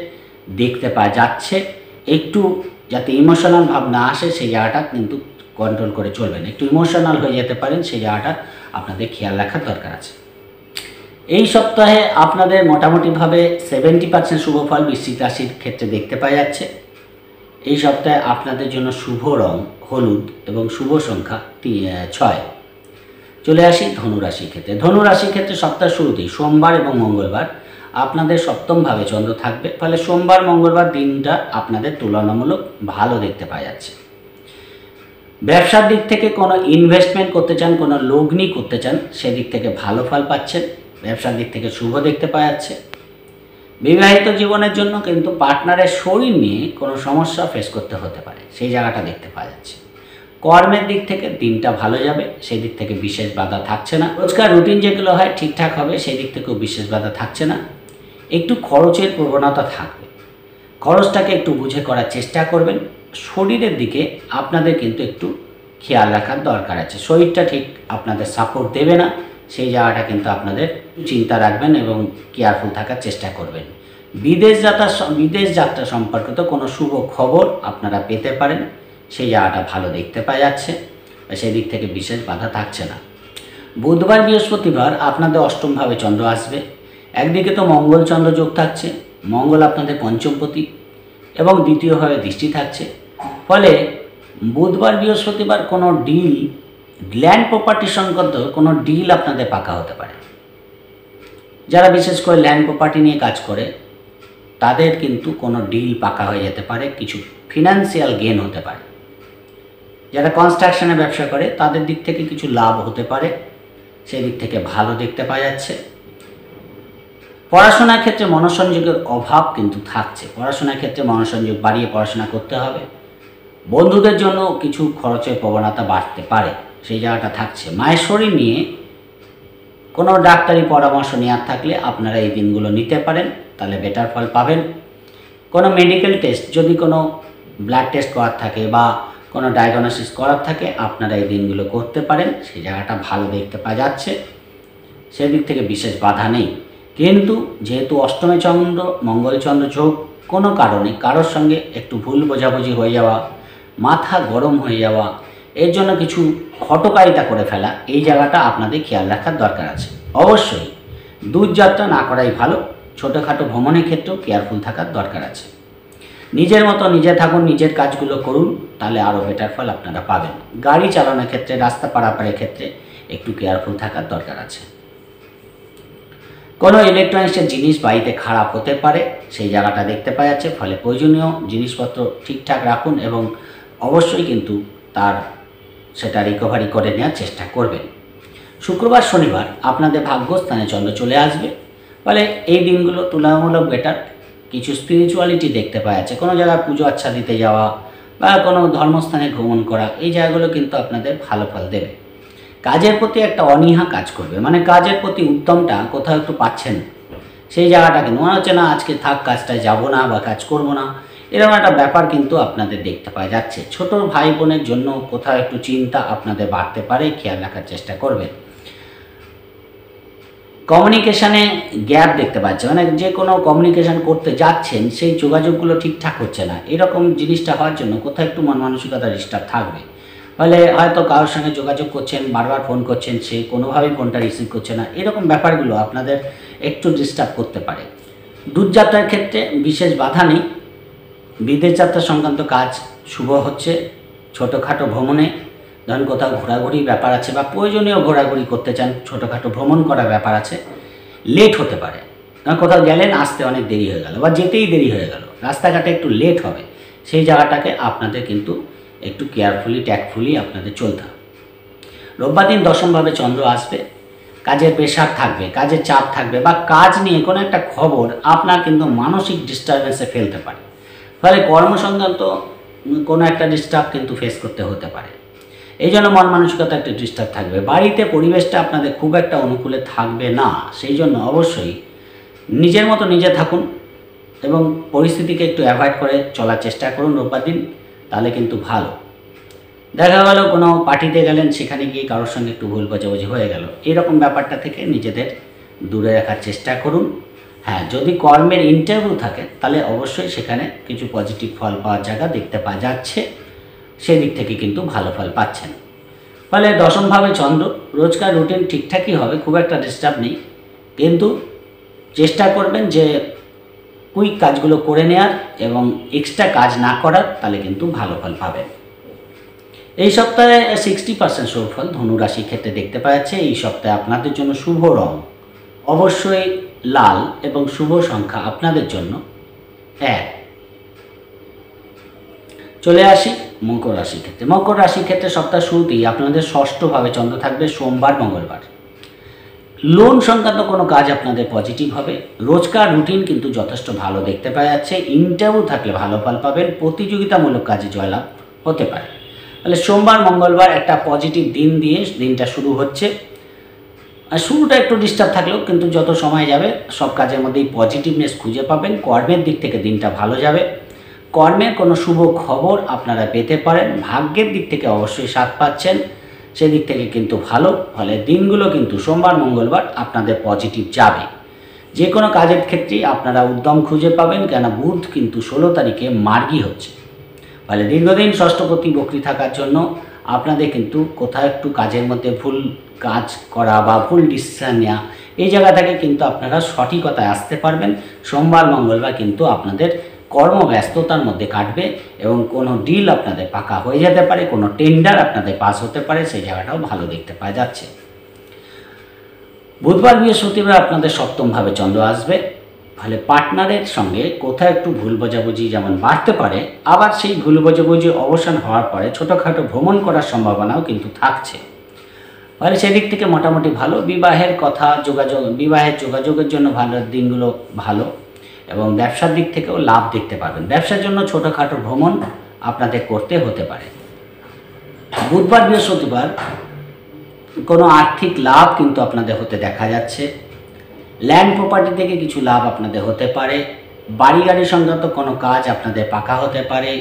দেখতে পাওয়া যাচ্ছে। একটু যাতে ইমোশনাল ভাব না আসে, সেই জায়গাটা কিন্তু কন্ট্রোল করে চলবেন। একটু ইমোশনাল হয়ে যেতে পারেন, সেই জায়গাটা আপনাদের খেয়াল রাখার দরকার আছে। এই সপ্তাহে আপনাদের মোটামুটিভাবে 70% শুভ ফল বৃশ্চিক রাশির ক্ষেত্রে দেখতে পাওয়া যাচ্ছে। এই সপ্তাহে আপনাদের জন্য শুভ রং হলুদ এবং শুভ সংখ্যা 6। চলে আসি ধনুরাশির ক্ষেত্রে। ধনুরাশির ক্ষেত্রে সপ্তাহ শুরুতেই সোমবার এবং মঙ্গলবার আপনাদের সপ্তমভাবে চন্দ্র থাকবে, ফলে সোমবার মঙ্গলবার দিনটা আপনাদের তুলনামূলক ভালো দেখতে পাওয়া যাচ্ছে। ব্যবসার দিক থেকে কোনো ইনভেস্টমেন্ট করতে চান, কোনো লগ্নি করতে চান, সেদিক থেকে ভালো ফল পাচ্ছেন। ব্যবসার দিক থেকে শুভ দেখতে পাওয়া যাচ্ছে। বিবাহিত জীবনের জন্য কিন্তু পার্টনারের শরীর নিয়ে কোনো সমস্যা ফেস করতে হতে পারে, সেই জায়গাটা দেখতে পাওয়া যাচ্ছে। কর্মের দিক থেকে দিনটা ভালো যাবে, সেই দিক থেকে বিশেষ বাধা থাকছে না। রোজকার রুটিন যেগুলো হয় ঠিকঠাক হবে, সেই দিক থেকেও বিশেষ বাধা থাকছে না। একটু খরচের প্রবণতা থাকবে, খরচটাকে একটু বুঝে করার চেষ্টা করবেন। শরীরের দিকে আপনাদের কিন্তু একটু খেয়াল রাখার দরকার আছে। শরীরটা ঠিক আপনাদের সাপোর্ট দেবে না, সেই জায়গাটা কিন্তু আপনাদের চিন্তা রাখবেন এবং কেয়ারফুল থাকার চেষ্টা করবেন। বিদেশ যাত্রা সম্পর্কিত কোনো শুভ খবর আপনারা পেতে পারেন, সেই জায়গাটা ভালো দেখতে পাওয়া যাচ্ছে, সেই দিক থেকে বিশেষ বাধা থাকছে না। বুধবার বৃহস্পতিবার আপনাদের অষ্টমভাবে চন্দ্র আসবে। একদিকে তো মঙ্গল চন্দ্র যোগ থাকছে, মঙ্গল আপনাদের পঞ্চমপতি এবং দ্বিতীয়ভাবে দৃষ্টি থাকছে। ফলে বুধবার বৃহস্পতিবার কোনো ডিল, ল্যান্ড প্রপার্টি সংক্রান্ত কোনো ডিল আপনাদের পাকা হতে পারে। যারা বিশেষ করে ল্যান্ড প্রপার্টি নিয়ে কাজ করে তাদের কিন্তু কোনো ডিল পাকা হয়ে যেতে পারে, কিছু ফিনান্সিয়াল গেন হতে পারে। যারা কনস্ট্রাকশনে ব্যবসা করে তাদের দিক থেকে কিছু লাভ হতে পারে, সেই দিক থেকে ভালো দেখতে পাওয়া যাচ্ছে। পড়াশোনার ক্ষেত্রে মনোসংযোগের অভাব কিন্তু থাকছে, পড়াশোনার ক্ষেত্রে মনোসংযোগ বাড়িয়ে পড়াশোনা করতে হবে। বন্ধুদের জন্য কিছু খরচের প্রবণতা বাড়তে পারে, সেই জায়গাটা থাকছে। মায়ের শরীর নিয়ে কোনো ডাক্তারি পরামর্শ নেওয়ার থাকলে আপনারা এই দিনগুলো নিতে পারেন, তাহলে বেটার ফল পাবেন। কোনো মেডিকেল টেস্ট, যদি কোনো ব্লাড টেস্ট করার থাকে বা কোনো ডায়াগনোসিস করার থাকে, আপনারা এই দিনগুলো করতে পারেন, সেই জায়গাটা ভালো দেখতে পাওয়া যাচ্ছে। সেদিক থেকে বিশেষ বাধা নেই। কিন্তু যেহেতু অষ্টমে চন্দ্র মঙ্গলচন্দ্র যোগ, কোনো কারণে কারোর সঙ্গে একটু ভুল বোঝাবুঝি হয়ে যাওয়া, মাথা গরম হয়ে যাওয়া, এর জন্য কিছু হটকারিতা করে ফেলা, এই জায়গাটা আপনাদের খেয়াল রাখার দরকার আছে। অবশ্যই দূরযাত্রা না করাই ভালো। ছোটোখাটো ভ্রমণের ক্ষেত্রেও কেয়ারফুল থাকার দরকার আছে। নিজের মতো নিজে থাকুন, নিজের কাজগুলো করুন, তাহলে আরও বেটার ফল আপনারা পাবেন। গাড়ি চালানোর ক্ষেত্রে, রাস্তা পারাপারের ক্ষেত্রে একটু কেয়ারফুল থাকার দরকার আছে। কোনো ইলেকট্রনিক্সের জিনিস বাড়িতে খারাপ হতে পারে, সেই জায়গাটা দেখতে পাওয়া যাচ্ছে। ফলে প্রয়োজনীয় জিনিসপত্র ঠিকঠাক রাখুন এবং অবশ্যই কিন্তু সেটা রিকভারি করে নেওয়ার চেষ্টা করবেন। শুক্রবার শনিবার আপনাদের ভাগ্যস্থানে চন্দ্র চলে আসবে, ফলে এই দিনগুলো তুলনামূলক বেটার। কিছু স্পিরিচুয়ালিটি দেখতে পাওয়া যাচ্ছে, কোনো জায়গায় পুজো আচ্ছা দিতে যাওয়া বা কোনো ধর্মস্থানে ভ্রমণ করা, এই জায়গাগুলো কিন্তু আপনাদের ভালো ফল দেবে। কাজের প্রতি একটা অনীহা কাজ করবে, মানে কাজের প্রতি উদ্যমটা কোথাও একটু পাচ্ছেন, সেই জায়গাটা কিন্তু মনে হচ্ছে না আজকে থাক, কাজটায় যাবো না বা কাজ করব না, এরকম একটা ব্যাপার কিন্তু আপনাদের দেখতে পাওয়া যাচ্ছে। ছোট ভাই বোনের জন্য কোথাও একটু চিন্তা আপনাদের বাড়তে পারে, খেয়াল রাখার চেষ্টা করবেন। কমিউনিকেশানে গ্যাপ দেখতে পাচ্ছেন, মানে যে কোনো কমিউনিকেশান করতে যাচ্ছেন সেই যোগাযোগগুলো ঠিকঠাক হচ্ছে না, এরকম জিনিসটা হওয়ার জন্য কোথাও একটু মন মানসিকতা ডিস্টার্ব থাকবে। ফলে হয়তো কারোর সঙ্গে যোগাযোগ করছেন, বারবার ফোন করছেন, সে কোনোভাবেই ফোনটা রিসিভ করছে না, এরকম ব্যাপারগুলো আপনাদের একটু ডিস্টার্ব করতে পারে। দূরযাত্রার ক্ষেত্রে বিশেষ বাধা নেই, বিদেশ যাত্রা সংক্রান্ত কাজ শুভ হচ্ছে। ছোটোখাটো ভ্রমণে, ধরুন কোথাও ঘোরাঘুরির ব্যাপার আছে বা প্রয়োজনীয় ঘোরাঘুরি করতে চান, ছোটোখাটো ভ্রমণ করার ব্যাপার আছে, লেট হতে পারে। কারণ কোথাও গেলেন, আসতে অনেক দেরি হয়ে গেল বা যেতেই দেরি হয়ে গেল, রাস্তাঘাটে একটু লেট হবে, সেই জায়গাটাকে আপনাদের কিন্তু একটু কেয়ারফুলি ট্যাক্টফুলি আপনাদের চলতে হবে। রোববার দিন দশমভাবে চন্দ্র আসবে, কাজের প্রেশার থাকবে, কাজের চাপ থাকবে বা কাজ নিয়ে কোনো একটা খবর আপনার কিন্তু মানসিক ডিস্টারবেন্সে ফেলতে পারে। ফলে কর্মসংক্রান্ত কোনো একটা ডিস্টার্ব কিন্তু ফেস করতে হতে পারে, এই জন্য মন মানসিকতা একটা ডিস্টার্ব থাকবে। বাড়িতে পরিবেশটা আপনাদের খুব একটা অনুকূলে থাকবে না, সেই জন্য অবশ্যই নিজের মতো নিজে থাকুন এবং পরিস্থিতিকে একটু অ্যাভয়েড করে চলার চেষ্টা করুন রোববার দিন, তাহলে কিন্তু ভালো। দেখা গেল কোনো পার্টিতে গেলেন, সেখানে গিয়ে কারোর সঙ্গে একটু ভুল বোঝাবুঝি হয়ে গেল, এরকম ব্যাপারটা থেকে নিজেদের দূরে রাখার চেষ্টা করুন। হ্যাঁ, যদি কর্মের ইন্টারভিউ থাকে তাহলে অবশ্যই সেখানে কিছু পজিটিভ ফল পাওয়ার জায়গা দেখতে পাওয়া যাচ্ছে, সেদিক থেকে কিন্তু ভালো ফল পাচ্ছেন। ফলে দশমভাবে চন্দ্র, রোজকার রুটিন ঠিকঠাকই হবে, খুব একটা ডিস্টার্ব নেই, কিন্তু চেষ্টা করবেন যে কুইক কাজগুলো করে নেওয়ার এবং এক্সট্রা কাজ না করার, তাহলে কিন্তু ভালো ফল পাবেন। এই সপ্তাহে 60% শুভ ফল ধনু রাশির ক্ষেত্রে দেখতে পাওয়া যাচ্ছে। এই সপ্তাহে আপনাদের জন্য শুভ রং অবশ্যই লাল এবং শুভ সংখ্যা আপনাদের জন্য 1। চলে আসি মকর রাশির ক্ষেত্রে। মকর রাশির ক্ষেত্রে সপ্তাহ শুরুতেই আপনাদের ষষ্ঠভাবে চন্দ্র থাকবে, সোমবার মঙ্গলবার। লোন সংক্রান্ত কোনো কাজ আপনাদের পজিটিভ হবে, রোজকার রুটিন কিন্তু যথেষ্ট ভালো দেখতে পাওয়া যাচ্ছে। ইন্টারভিউ থাকলে ভালো ফল পাবেন, প্রতিযোগিতামূলক কাজে জয়লাভ হতে পারে। তাহলে সোমবার মঙ্গলবার একটা পজিটিভ দিন দিয়ে দিনটা শুরু হচ্ছে। আর শুরুটা একটু ডিস্টার্ব থাকলেও কিন্তু যত সময় যাবে সব কাজের মধ্যেই পজিটিভনেস খুঁজে পাবেন। কর্মের দিক থেকে দিনটা ভালো যাবে, কর্মের কোনো শুভ খবর আপনারা পেতে পারেন, ভাগ্যের দিক থেকে অবশ্যই সাথ পাচ্ছেন, সেদিক থেকে কিন্তু ভালো। ফলে দিনগুলো কিন্তু সোমবার মঙ্গলবার আপনাদের পজিটিভ যাবে। যে কোনো কাজের ক্ষেত্রেই আপনারা উদ্যম খুঁজে পাবেন, কেন বুধ কিন্তু 16 তারিখে মার্গী হচ্ছে। ফলে দীর্ঘদিন ষষ্ঠপতি বক্রী থাকার জন্য আপনাদের কিন্তু কোথাও একটু কাজের মধ্যে ভুল কাজ করা বা ভুল ডিসিশান নেওয়া, এই জায়গা থেকে কিন্তু আপনারা সঠিকতায় আসতে পারবেন। সোমবার মঙ্গলবার কিন্তু আপনাদের কর্মব্যস্ততার মধ্যে কাটবে এবং কোনো ডিল আপনাদের পাকা হয়ে যেতে পারে, কোনো টেন্ডার আপনাদের পাস হতে পারে, সেই জায়গাটাও ভালো দেখতে পাওয়া যাচ্ছে। বুধবার বৃহস্পতিবার আপনাদের সপ্তমভাবে চন্দ্র আসবে, ফলে পার্টনারের সঙ্গে কোথাও একটু ভুল বোঝাবুঝি যেমন বাড়তে পারে, আবার সেই ভুল বোঝাবুঝি অবসান হওয়ার পরে ছোটোখাটো ভ্রমণ করার সম্ভাবনাও কিন্তু থাকছে। ফলে সেদিক থেকে মোটামুটি ভালো। বিবাহের কথা বিবাহের যোগাযোগের জন্য ভালো দিনগুলো ভালো এবং ব্যবসার দিক থেকেও লাভ দেখতে পাবেন। ব্যবসার জন্য ছোটোখাটো ভ্রমণ আপনাদের করতে হতে পারে। বুধবার বৃহস্পতিবার কোনো আর্থিক লাভ কিন্তু আপনাদের হতে দেখা যাচ্ছে। ল্যান্ড প্রপার্টি থেকে কিছু লাভ আপনাদের হতে পারে, বাড়ি গাড়ি সংক্রান্ত কোনো কাজ আপনাদের পাকা হতে পারে।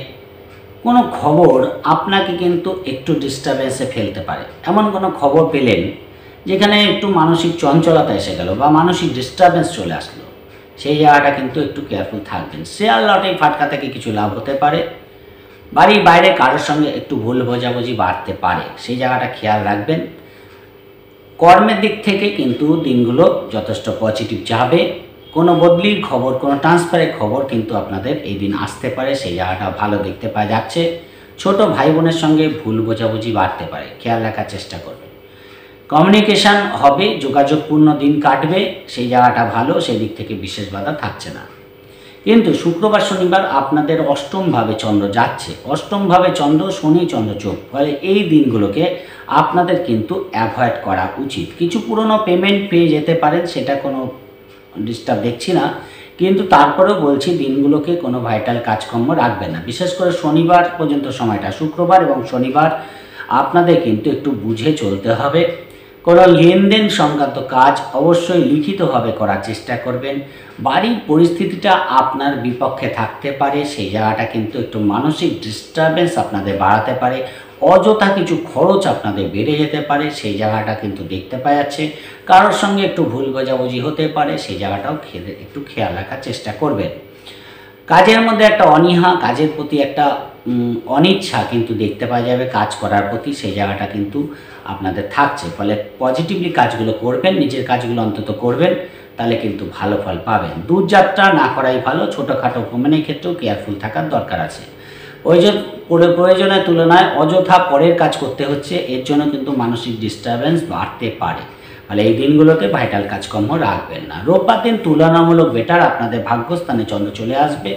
কোনো খবর আপনাকে কিন্তু একটু ডিস্টারবেন্সে ফেলতে পারে, এমন কোনো খবর পেলেন যেখানে একটু মানসিক চঞ্চলতা এসে গেল বা মানসিক ডিস্টারবেন্স চলে আসলো, সেই জায়গাটা কিন্তু একটু কেয়ারফুল থাকবেন। শেয়ার লটারি ফাটকা থেকে কিছু লাভ হতে পারে, বাড়ির বাইরে কারোর সঙ্গে একটু ভুল বোঝাবুঝি বাড়তে পারে, সেই জায়গাটা খেয়াল রাখবেন। কর্মের দিক থেকে কিন্তু দিনগুলো যথেষ্ট পজিটিভ যাবে। কোনো বদলির খবর, কোনো ট্রান্সফারের খবর কিন্তু আপনাদের এই দিন আসতে পারে, সেই জায়গাটা ভালো দেখতে পাওয়া যাচ্ছে। ছোট ভাই বোনের সঙ্গে ভুল বোঝাবুঝি বাড়তে পারে, খেয়াল রাখার চেষ্টা করবেন। কমিউনিকেশান হবে, যোগাযোগপূর্ণ দিন কাটবে, সেই জায়গাটা ভালো, সেই দিক থেকে বিশেষ বাধা থাকছে না। কিন্তু শুক্রবার শনিবার আপনাদের অষ্টমভাবে চন্দ্র যাচ্ছে, অষ্টমভাবে চন্দ্র, শনি চন্দ্র যোগ, ফলে এই দিনগুলোকে আপনাদের কিন্তু অ্যাভয়েড করা উচিত। কিছু পুরনো পেমেন্ট পেয়ে যেতে পারেন, সেটা কোনো ডিস্টার্ব দেখছি না, কিন্তু তারপরেও বলছি দিনগুলোকে কোনো ভাইটাল কাজকর্ম রাখবেন না। বিশেষ করে শনিবার পর্যন্ত সময়টা, শুক্রবার এবং শনিবার আপনাদের কিন্তু একটু বুঝে চলতে হবে। কোনো লেনদেন সংক্রান্ত কাজ অবশ্যই লিখিতভাবে করার চেষ্টা করবেন। বাড়ির পরিস্থিতিটা আপনার বিপক্ষে থাকতে পারে, সেই জায়গাটা কিন্তু একটু মানসিক ডিস্টারবেন্স আপনাদের বাড়াতে পারে। অযথা কিছু খরচ আপনাদের বেড়ে যেতে পারে, সেই জায়গাটা কিন্তু দেখতে পাওয়া যাচ্ছে। কারোর সঙ্গে একটু ভুল বোঝাবুঝি হতে পারে, সেই জায়গাটাও একটু খেয়াল রাখার চেষ্টা করবেন। কাজের মধ্যে একটা অনীহা, কাজের প্রতি একটা অনিচ্ছা কিন্তু দেখতে পাওয়া যাবে কাজ করার প্রতি, সেই জায়গাটা কিন্তু আপনাদের থাকছে। ফলে পজিটিভলি কাজগুলো করবেন, নিজের কাজগুলো অন্তত করবেন, তাহলে কিন্তু ভালো ফল পাবেন। দূরযাত্রা না করাই ভালো। ছোটোখাটো ভ্রমণের ক্ষেত্রেও কেয়ারফুল থাকার দরকার আছে। প্রয়োজনের তুলনায় অযথা পরের কাজ করতে হচ্ছে, এর জন্য কিন্তু মানসিক ডিস্টারবেন্স বাড়তে পারে। ফলে এই দিনগুলোতে ভাইটাল কাজকর্ম রাখবেন না। রোববার দিন তুলনামূলক বেটার, আপনাদের ভাগ্যস্থানে চন্দ্র চলে আসবে।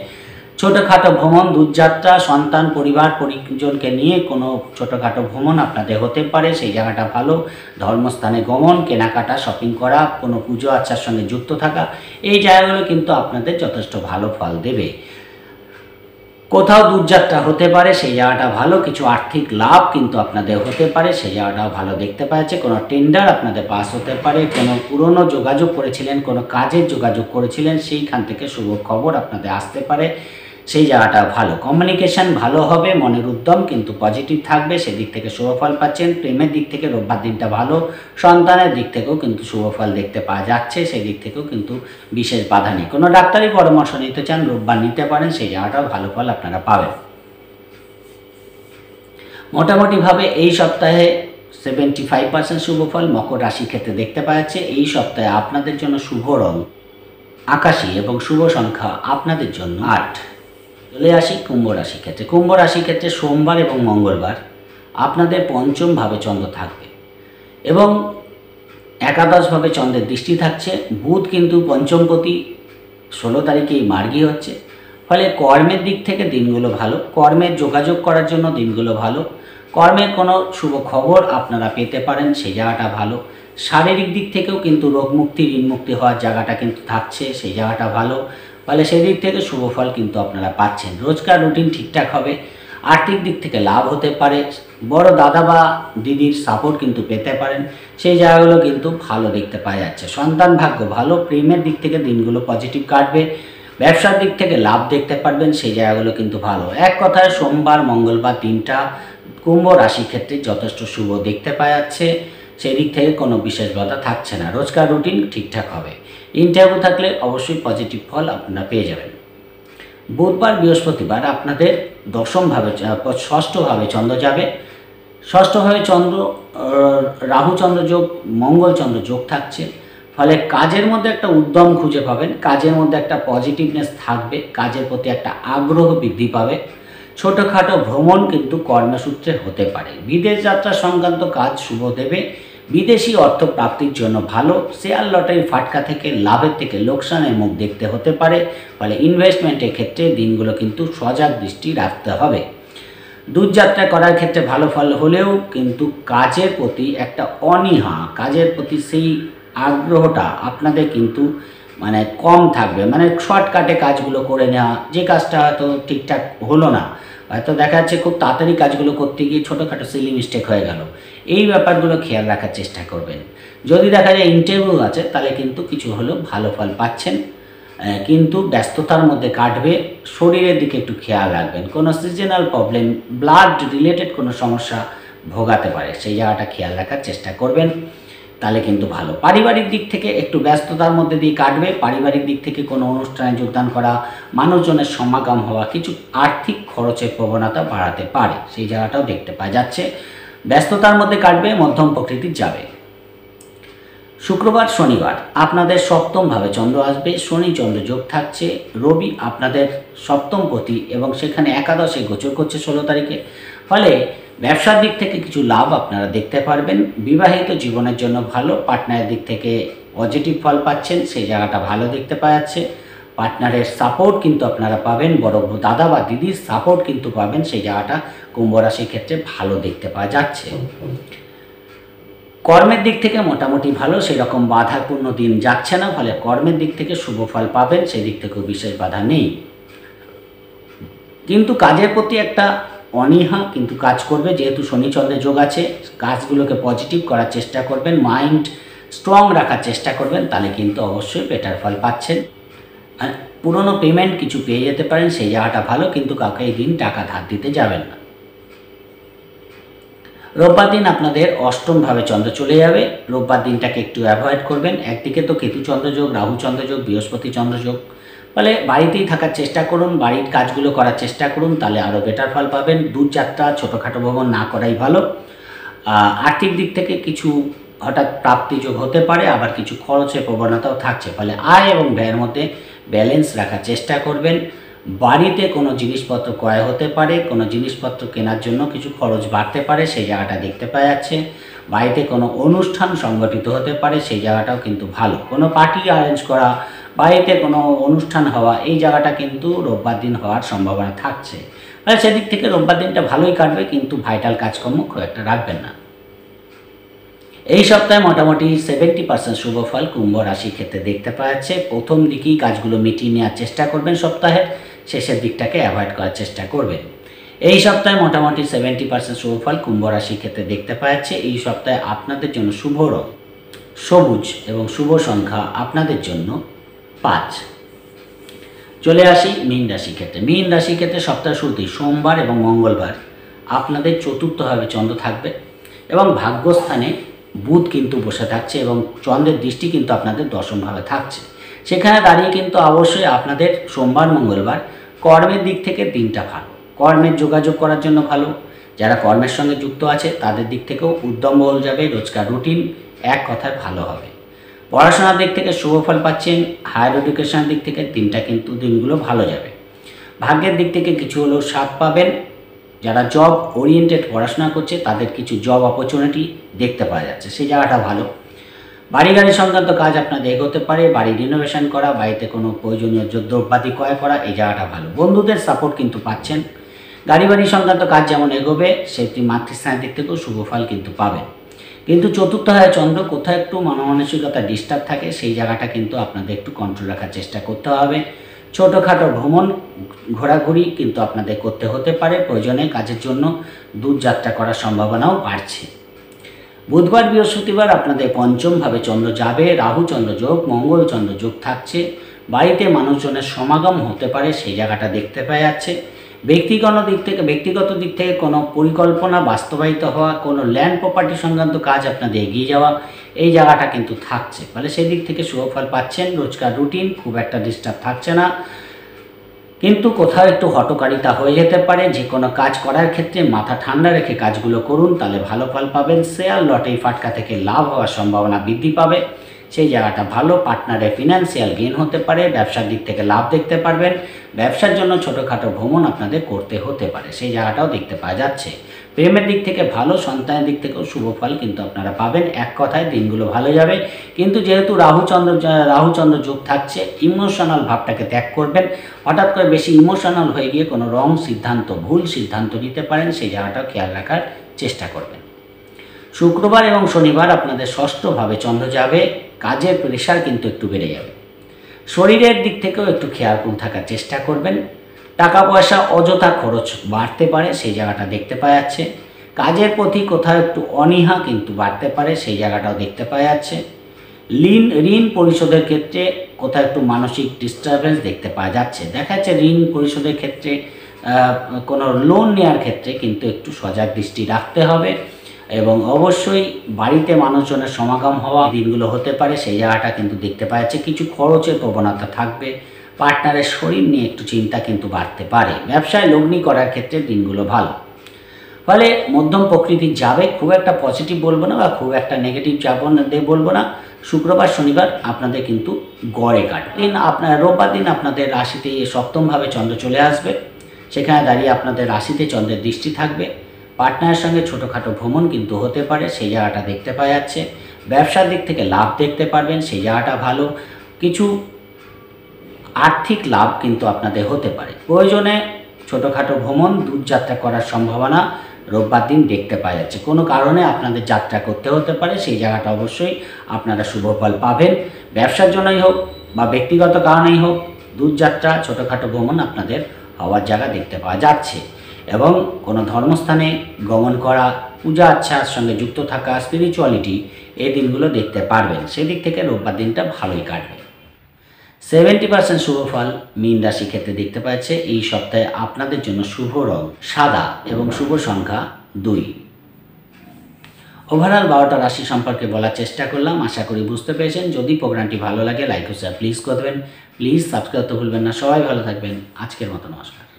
ছোটোখাটো ভ্রমণ, দূরযাত্রা, সন্তান, পরিবার পরিজনকে নিয়ে কোনো ছোটোখাটো ভ্রমণ আপনাদের হতে পারে, সেই জায়গাটা ভালো। ধর্মস্থানে গমন, কেনাকাটা, শপিং করা, কোনো পুজো আর্চার সঙ্গে যুক্ত থাকা, এই জায়গাগুলো কিন্তু আপনাদের যথেষ্ট ভালো ফল দেবে। কোথাও দূরযাত্রা হতে পারে, সেই জায়গাটা ভালো। কিছু আর্থিক লাভ কিন্তু আপনাদের হতে পারে, সেই জায়গাটাও ভালো দেখতে পাচ্ছে। কোনো টেন্ডার আপনাদের পাস হতে পারে, কোনো পুরনো যোগাযোগ করেছিলেন, কোনো কাজের যোগাযোগ করেছিলেন, সেইখান থেকে শুভ খবর আপনাদের আসতে পারে, সেই জায়গাটা ভালো। কমিউনিকেশান ভালো হবে, মনের উদ্যম কিন্তু পজিটিভ থাকবে, সেদিক থেকে শুভফল পাচ্ছেন। প্রেমের দিক থেকে রোববার দিনটা ভালো। সন্তানের দিক থেকেও কিন্তু শুভফল দেখতে পাওয়া যাচ্ছে, সেই দিক থেকেও কিন্তু বিশেষ বাধা নেই। কোনো ডাক্তারি পরামর্শ নিতে চান, রোববার নিতে পারেন, সেই জায়গাটাও ভালো ফল আপনারা পাবেন। মোটামুটিভাবে এই সপ্তাহে 75% শুভফল মকর রাশির ক্ষেত্রে দেখতে পাওয়া যাচ্ছে। এই সপ্তাহে আপনাদের জন্য শুভ রং আকাশী এবং শুভ সংখ্যা আপনাদের জন্য 8। চলে আসি কুম্ভ রাশির ক্ষেত্রে। কুম্ভ রাশির ক্ষেত্রে সোমবার এবং মঙ্গলবার আপনাদের পঞ্চমভাবে চন্দ্র থাকবে এবং একাদশভাবে চন্দ্রের দৃষ্টি থাকছে। বুধ কিন্তু পঞ্চমপতি, 16 তারিখেই মার্গী হচ্ছে। ফলে কর্মের দিক থেকে দিনগুলো ভালো। কর্মের যোগাযোগ করার জন্য দিনগুলো ভালো। কর্মের কোনো শুভ খবর আপনারা পেতে পারেন, সেই জায়গাটা ভালো। শারীরিক দিক থেকেও কিন্তু রোগমুক্তি, ঋণমুক্তি হওয়ার জায়গাটা কিন্তু থাকছে, সেই জায়গাটা ভালো। ফলে সেদিক থেকে শুভ ফল কিন্তু আপনারা পাচ্ছেন। রোজকার রুটিন ঠিকঠাক হবে। আর্থিক দিক থেকে লাভ হতে পারে। বড় দাদা বা দিদির সাপোর্ট কিন্তু পেতে পারেন, সেই জায়গাগুলো কিন্তু ভালো দেখতে পাওয়া যাচ্ছে। সন্তান ভাগ্য ভালো। প্রেমের দিক থেকে দিনগুলো পজিটিভ কাটবে। ব্যবসার দিক থেকে লাভ দেখতে পারবেন, সেই জায়গাগুলো কিন্তু ভালো। এক কথায় সোমবার মঙ্গলবার দিনটা কুম্ভ রাশির ক্ষেত্রে যথেষ্ট শুভ দেখতে পাওয়া যাচ্ছে, সেই দিক থেকে কোনো বিশেষ বাধা থাকছে না। রোজকার রুটিন ঠিকঠাক হবে। ইন্টারভিউ থাকলে অবশ্যই পজিটিভ ফল আপনারা পেয়ে যাবেন। বুধবার বৃহস্পতিবার আপনাদের ষষ্ঠভাবে চন্দ্র যাবে। ষষ্ঠভাবে চন্দ্র রাহু চন্দ্র যোগ, মঙ্গল চন্দ্র যোগ থাকছে। ফলে কাজের মধ্যে একটা উদ্যম খুঁজে পাবেন, কাজের মধ্যে একটা পজিটিভনেস থাকবে, কাজের প্রতি একটা আগ্রহ বৃদ্ধি পাবে। ছোটোখাটো ভ্রমণ কিন্তু কর্মসূত্রে হতে পারে। বিদেশ যাত্রা সংক্রান্ত কাজ শুভ দেবে। বিদেশি অর্থ প্রাপ্তির জন্য ভালো। শেয়ার লটারির ফাটকা থেকে লাভের থেকে লোকসানের মুখ দেখতে হতে পারে। ফলে ইনভেস্টমেন্টের ক্ষেত্রে দিনগুলো কিন্তু সজাগ দৃষ্টি রাখতে হবে। দূরযাত্রা করার ক্ষেত্রে ভালো ফল হলেও কিন্তু কাজের প্রতি একটা অনীহা, কাজের প্রতি সেই আগ্রহটা আপনাদের কিন্তু কম থাকবে। শর্টকাটে কাজগুলো করে নেওয়া, যে কাজটা হয়তো ঠিকঠাক হলো না, হয়তো দেখা যাচ্ছে খুব তাড়াতাড়ি কাজগুলো করতে গিয়ে ছোটোখাটো সিলি মিস্টেক হয়ে গেল, এই ব্যাপারগুলো খেয়াল রাখার চেষ্টা করবেন। যদি দেখা যায় ইন্টারভিউ আছে, তাহলে কিন্তু কিছু হলেও ভালো ফল পাচ্ছেন, কিন্তু ব্যস্ততার মধ্যে কাটবে। শরীরের দিকে একটু খেয়াল রাখবেন। কোনো সিজনাল প্রবলেম, ব্লাড রিলেটেড কোনো সমস্যা ভোগাতে পারে, সেই জায়গাটা খেয়াল রাখার চেষ্টা করবেন, তাহলে কিন্তু ভালো। পারিবারিক দিক থেকে একটু ব্যস্ততার মধ্যে দিয়ে কাটবে। পারিবারিক দিক থেকে কোনো অনুষ্ঠানে যোগদান করা, মানুষজনের সমাগম হওয়া, কিছু আর্থিক খরচের প্রবণতা বাড়াতে পারে, সেই জায়গাটাও দেখতে পাওয়া যাচ্ছে। ব্যস্ততার মধ্যে কাটবে, মধ্যম প্রকৃতির যাবে। শুক্রবার শনিবার আপনাদের সপ্তমভাবে চন্দ্র আসবে। শনি চন্দ্র যোগ থাকছে। রবি আপনাদের সপ্তমপতি এবং সেখানে একাদশে গোচর করছে 16 তারিখে। ফলে ব্যবসার দিক থেকে কিছু লাভ আপনারা দেখতে পারবেন। বিবাহিত জীবনের জন্য ভালো। পার্টনারের দিক থেকে পজিটিভ ফল পাচ্ছেন, সেই জায়গাটা ভালো দেখতে পাওয়া যাচ্ছে। পার্টনারের সাপোর্ট কিন্তু আপনারা পাবেন, বড় দাদা বা দিদির সাপোর্ট কিন্তু পাবেন, সেই জায়গাটা কুম্ভ রাশির ক্ষেত্রে ভালো দেখতে পাওয়া যাচ্ছে। কর্মের দিক থেকে মোটামুটি ভালো, সেরকম বাধাপূর্ণ দিন যাচ্ছে না। ফলে কর্মের দিক থেকে শুভ ফল পাবেন, সেই দিক থেকেও বিশেষ বাধা নেই। কিন্তু কাজের প্রতি একটা অনীহা কিন্তু কাজ করবে, যেহেতু শনিচন্দ্রের যোগ আছে। কাজগুলোকে পজিটিভ করার চেষ্টা করবেন, মাইন্ড স্ট্রং রাখার চেষ্টা করবেন, তাহলে কিন্তু অবশ্যই বেটার ফল পাচ্ছেন। আর পুরনো পেমেন্ট কিছু পেয়ে যেতে পারেন, সেই জায়গাটা ভালো, কিন্তু কাউকে এই দিন টাকা ধার দিতে যাবেন না। রোববার দিন আপনাদের অষ্টমভাবে চন্দ্র চলে যাবে। রোববার দিনটাকে একটু অ্যাভয়েড করবেন। একদিকে তো কেতু চন্দ্রযোগ, রাহু চন্দ্রযোগ, বৃহস্পতি চন্দ্রযোগ, ফলে বাড়িতেই থাকার চেষ্টা করুন, বাড়ির কাজগুলো করার চেষ্টা করুন, তাহলে আরও বেটার ফল পাবেন। দূরযাত্রা, ছোটোখাটো ভ্রমণ না করাই ভালো। আর্থিক দিক থেকে কিছু হঠাৎ প্রাপ্তিযোগ হতে পারে, আবার কিছু খরচের প্রবণতাও থাকছে, ফলে আয় এবং ব্যয়ের মধ্যে ব্যালেন্স রাখার চেষ্টা করবেন। বাড়িতে কোনো জিনিসপত্র ক্রয় হতে পারে, কোনো জিনিসপত্র কেনার জন্য কিছু খরচ বাড়তে পারে, সেই জায়গাটা দেখতে পাওয়া যাচ্ছে। বাড়িতে কোনো অনুষ্ঠান সংগঠিত হতে পারে, সেই জায়গাটাও কিন্তু ভালো। কোনো পার্টি অ্যারেঞ্জ করা, বাড়িতে কোনো অনুষ্ঠান হওয়া, এই জায়গাটা কিন্তু রোববার দিন হওয়ার সম্ভাবনা থাকছে। মানে সেদিক থেকে রোববার দিনটা ভালোই কাটবে, কিন্তু ভাইটাল কাজকর্ম খুব একটা রাখবেন না। এই সপ্তাহে মোটামুটি 70% শুভ ফল কুম্ভ রাশির ক্ষেত্রে দেখতে পাওয়া যাচ্ছে। প্রথম দিকেই কাজগুলো মিটিয়ে নেওয়ার চেষ্টা করবেন, সপ্তাহের শেষের দিকটাকে অ্যাভয়েড করার চেষ্টা করবেন। এই সপ্তাহে মোটামুটি 70% শুভ ফল কুম্ভ রাশির ক্ষেত্রে দেখতে পাওয়া যাচ্ছে। এই সপ্তাহে আপনাদের জন্য শুভ রং সবুজ এবং শুভ সংখ্যা আপনাদের জন্য 5। চলে আসি মীন রাশির ক্ষেত্রে। মীন রাশির ক্ষেত্রে সপ্তাহ শুরুতেই সোমবার এবং মঙ্গলবার আপনাদের চতুর্থভাবে চন্দ্র থাকবে এবং ভাগ্যস্থানে বুধ কিন্তু বসে থাকছে এবং চন্দ্রের দৃষ্টি কিন্তু আপনাদের দশমভাবে থাকছে। সেখানে দাঁড়িয়ে কিন্তু অবশ্যই আপনাদের সোমবার মঙ্গলবার কর্মের দিক থেকে দিনটা ভালো, কর্মের যোগাযোগ করার জন্য ভালো। যারা কর্মের সঙ্গে যুক্ত আছে তাদের দিক থেকেও উদ্যম বল যাবে, রোজকার রুটিন এক কথায় ভালো হবে। পড়াশোনার দিক থেকে শুভ ফল পাচ্ছেন, হায়ার এডুকেশনের দিক থেকে দিনগুলো ভালো যাবে। ভাগ্যের দিক থেকে কিছু হলেও সাথ পাবেন। যারা জব ওরিয়েন্টেড পড়াশোনা করছে তাদের কিছু জব অপরচুনিটি দেখতে পাওয়া যাচ্ছে, সেই জায়গাটা ভালো। বাড়ি গাড়ি সংক্রান্ত কাজ আপনাদের এগোতে পারে, বাড়ি রিনোভেশন করা, বাড়িতে কোনো প্রয়োজনীয় দ্রব্যাদি ক্রয় করা, এই জায়গাটা ভালো। বন্ধুদের সাপোর্ট কিন্তু পাচ্ছেন। গাড়ি বাড়ি সংক্রান্ত কাজ যেমন এগোবে, সেটি মাতৃস্থানের দিক থেকেও শুভ ফল কিন্তু পাবেন। কিন্তু চতুর্থ হয় চন্দ্র, কোথাও একটু মনমানসিকতা ডিস্টার্ব থাকে, সেই জায়গাটা কিন্তু আপনাদের একটু কন্ট্রোল রাখার চেষ্টা করতে হবে। ছোটোখাটো ভ্রমণ ঘোরাঘুরি কিন্তু আপনাদের করতে হতে পারে, প্রয়োজনে কাজের জন্য দূর যাত্রা করার সম্ভাবনাও বাড়ছে। বুধবার বৃহস্পতিবার আপনাদের পঞ্চমভাবে চন্দ্র যাবে, রাহু চন্দ্র যোগ, মঙ্গল চন্দ্র যোগ থাকছে। বাড়িতে মানুষজনের সমাগম হতে পারে, সেই জায়গাটা দেখতে পাওয়া যাচ্ছে। ব্যক্তিগত দিক থেকে কোনো পরিকল্পনা বাস্তবায়িত হওয়া, কোনো ল্যান্ড প্রপার্টি সংক্রান্ত কাজ আপনাদের এগিয়ে যাওয়া, এই জায়গাটা কিন্তু থাকছে, ফলে সেই দিক থেকে শুভ ফল পাচ্ছেন। রোজকার রুটিন খুব একটা ডিস্টার্ব থাকছে না, কিন্তু কোথাও একটু হটকারিতা হয়ে যেতে পারে। যে কোনো কাজ করার ক্ষেত্রে মাথা ঠান্ডা রেখে কাজগুলো করুন, তাহলে ভালো ফল পাবেন। শেয়ার লটারি ফাটকা থেকে লাভ হওয়ার সম্ভাবনা বৃদ্ধি পাবে, সেই জায়গাটা ভালো। পার্টনারে ফিনান্সিয়াল গেইন হতে পারে, ব্যবসার দিক থেকে লাভ দেখতে পারবেন। ব্যবসার জন্য ছোটোখাটো ভ্রমণ আপনাদের করতে হতে পারে, সেই জায়গাটাও দেখতে পাওয়া যাচ্ছে। প্রেমের দিক থেকে ভালো, সন্তানের দিক থেকেও শুভ ফল কিন্তু আপনারা পাবেন। এক কথায় দিনগুলো ভালো যাবে, কিন্তু যেহেতু রাহুচন্দ্র যোগ থাকছে, ইমোশনাল ভাবটাকে ত্যাগ করবেন। হঠাৎ করে বেশি ইমোশনাল হয়ে গিয়ে কোনো ভুল সিদ্ধান্ত নিতে পারেন, সেই জায়গাটাও খেয়াল রাখার চেষ্টা করবেন। শুক্রবার এবং শনিবার আপনাদের ষষ্ঠভাবে চন্দ্র যাবে, কাজের প্রেশার কিন্তু একটু বেড়ে যাবে। শরীরের দিক থেকেও একটু খেয়ালফুল থাকার চেষ্টা করবেন। টাকা পয়সা অযথা খরচ বাড়তে পারে, সেই জায়গাটা দেখতে পাওয়া যাচ্ছে। কাজের প্রতি কোথাও একটু অনীহা কিন্তু বাড়তে পারে, সেই জায়গাটাও দেখতে পাওয়া যাচ্ছে। ঋণ পরিশোধের ক্ষেত্রে কোথাও একটু মানসিক ডিস্টারবেন্স দেখতে পাওয়া যাচ্ছে। দেখা যাচ্ছে ঋণ পরিশোধের ক্ষেত্রে কোনো লোন নেওয়ার ক্ষেত্রে কিন্তু একটু সজাগ দৃষ্টি রাখতে হবে, এবং অবশ্যই বাড়িতে মানুষজনের সমাগম হওয়া দিনগুলো হতে পারে, সেই জায়গাটা কিন্তু দেখতে পাওয়া যাচ্ছে। কিছু খরচের প্রবণতা থাকবে, পার্টনারের শরীর নিয়ে একটু চিন্তা কিন্তু বাড়তে পারে। ব্যবসায় লগ্নি করার ক্ষেত্রে দিনগুলো ভালো, ফলে মধ্যম প্রকৃতির যাবে। খুব একটা পজিটিভ বলবো না বা খুব একটা নেগেটিভ বলবো না। শুক্রবার শনিবার আপনাদের কিন্তু গড়ে কাটবে। রোববার দিন আপনাদের রাশিতে সপ্তমভাবে চন্দ্র চলে আসবে, সেখানে দাঁড়িয়ে আপনাদের রাশিতে চন্দ্রের দৃষ্টি থাকবে। পার্টনারের সঙ্গে ছোটোখাটো ভ্রমণ কিন্তু হতে পারে, সেই জায়গাটা দেখতে পাওয়া যাচ্ছে। ব্যবসার দিক থেকে লাভ দেখতে পারবেন, সেই জায়গাটা ভালো। কিছু আর্থিক লাভ কিন্তু আপনাদের হতে পারে। প্রয়োজনে ছোটোখাটো ভ্রমণ দূরযাত্রা করার সম্ভাবনা রোববার দিন দেখতে পাওয়া যাচ্ছে। কোনো কারণে আপনাদের যাত্রা করতে হতে পারে, সেই জায়গাটা অবশ্যই আপনারা শুভ ফল পাবেন। ব্যবসার জন্যই হোক বা ব্যক্তিগত কারণেই হোক, দূরযাত্রা ছোটোখাটো ভ্রমণ আপনাদের হওয়ার জায়গা দেখতে পাওয়া যাচ্ছে। এবং কোনো ধর্মস্থানে গমন করা, পূজা আচ্ছার সঙ্গে যুক্ত থাকা, স্পিরিচুয়ালিটি, এই দিনগুলো দেখতে পারবেন। সেদিক থেকে রোববার দিনটা ভালোই কাটবে। 70% শুভ ফল মীন রাশি ক্ষেত্রে দেখতে পাচ্ছে। এই সপ্তাহে আপনাদের জন্য শুভ রং সাদা এবং শুভ সংখ্যা 2। ওভারঅল 12টা রাশি সম্পর্কে বলার চেষ্টা করলাম। আশা করি বুঝতে পেরেছেন। যদি প্রোগ্রামটি ভালো লাগে লাইক ও শেয়ার প্লিজ করে দেবেন। প্লিজ সাবস্ক্রাইব করতে ভুলবেন না। সবাই ভালো থাকবেন। আজকের মতো নমস্কার।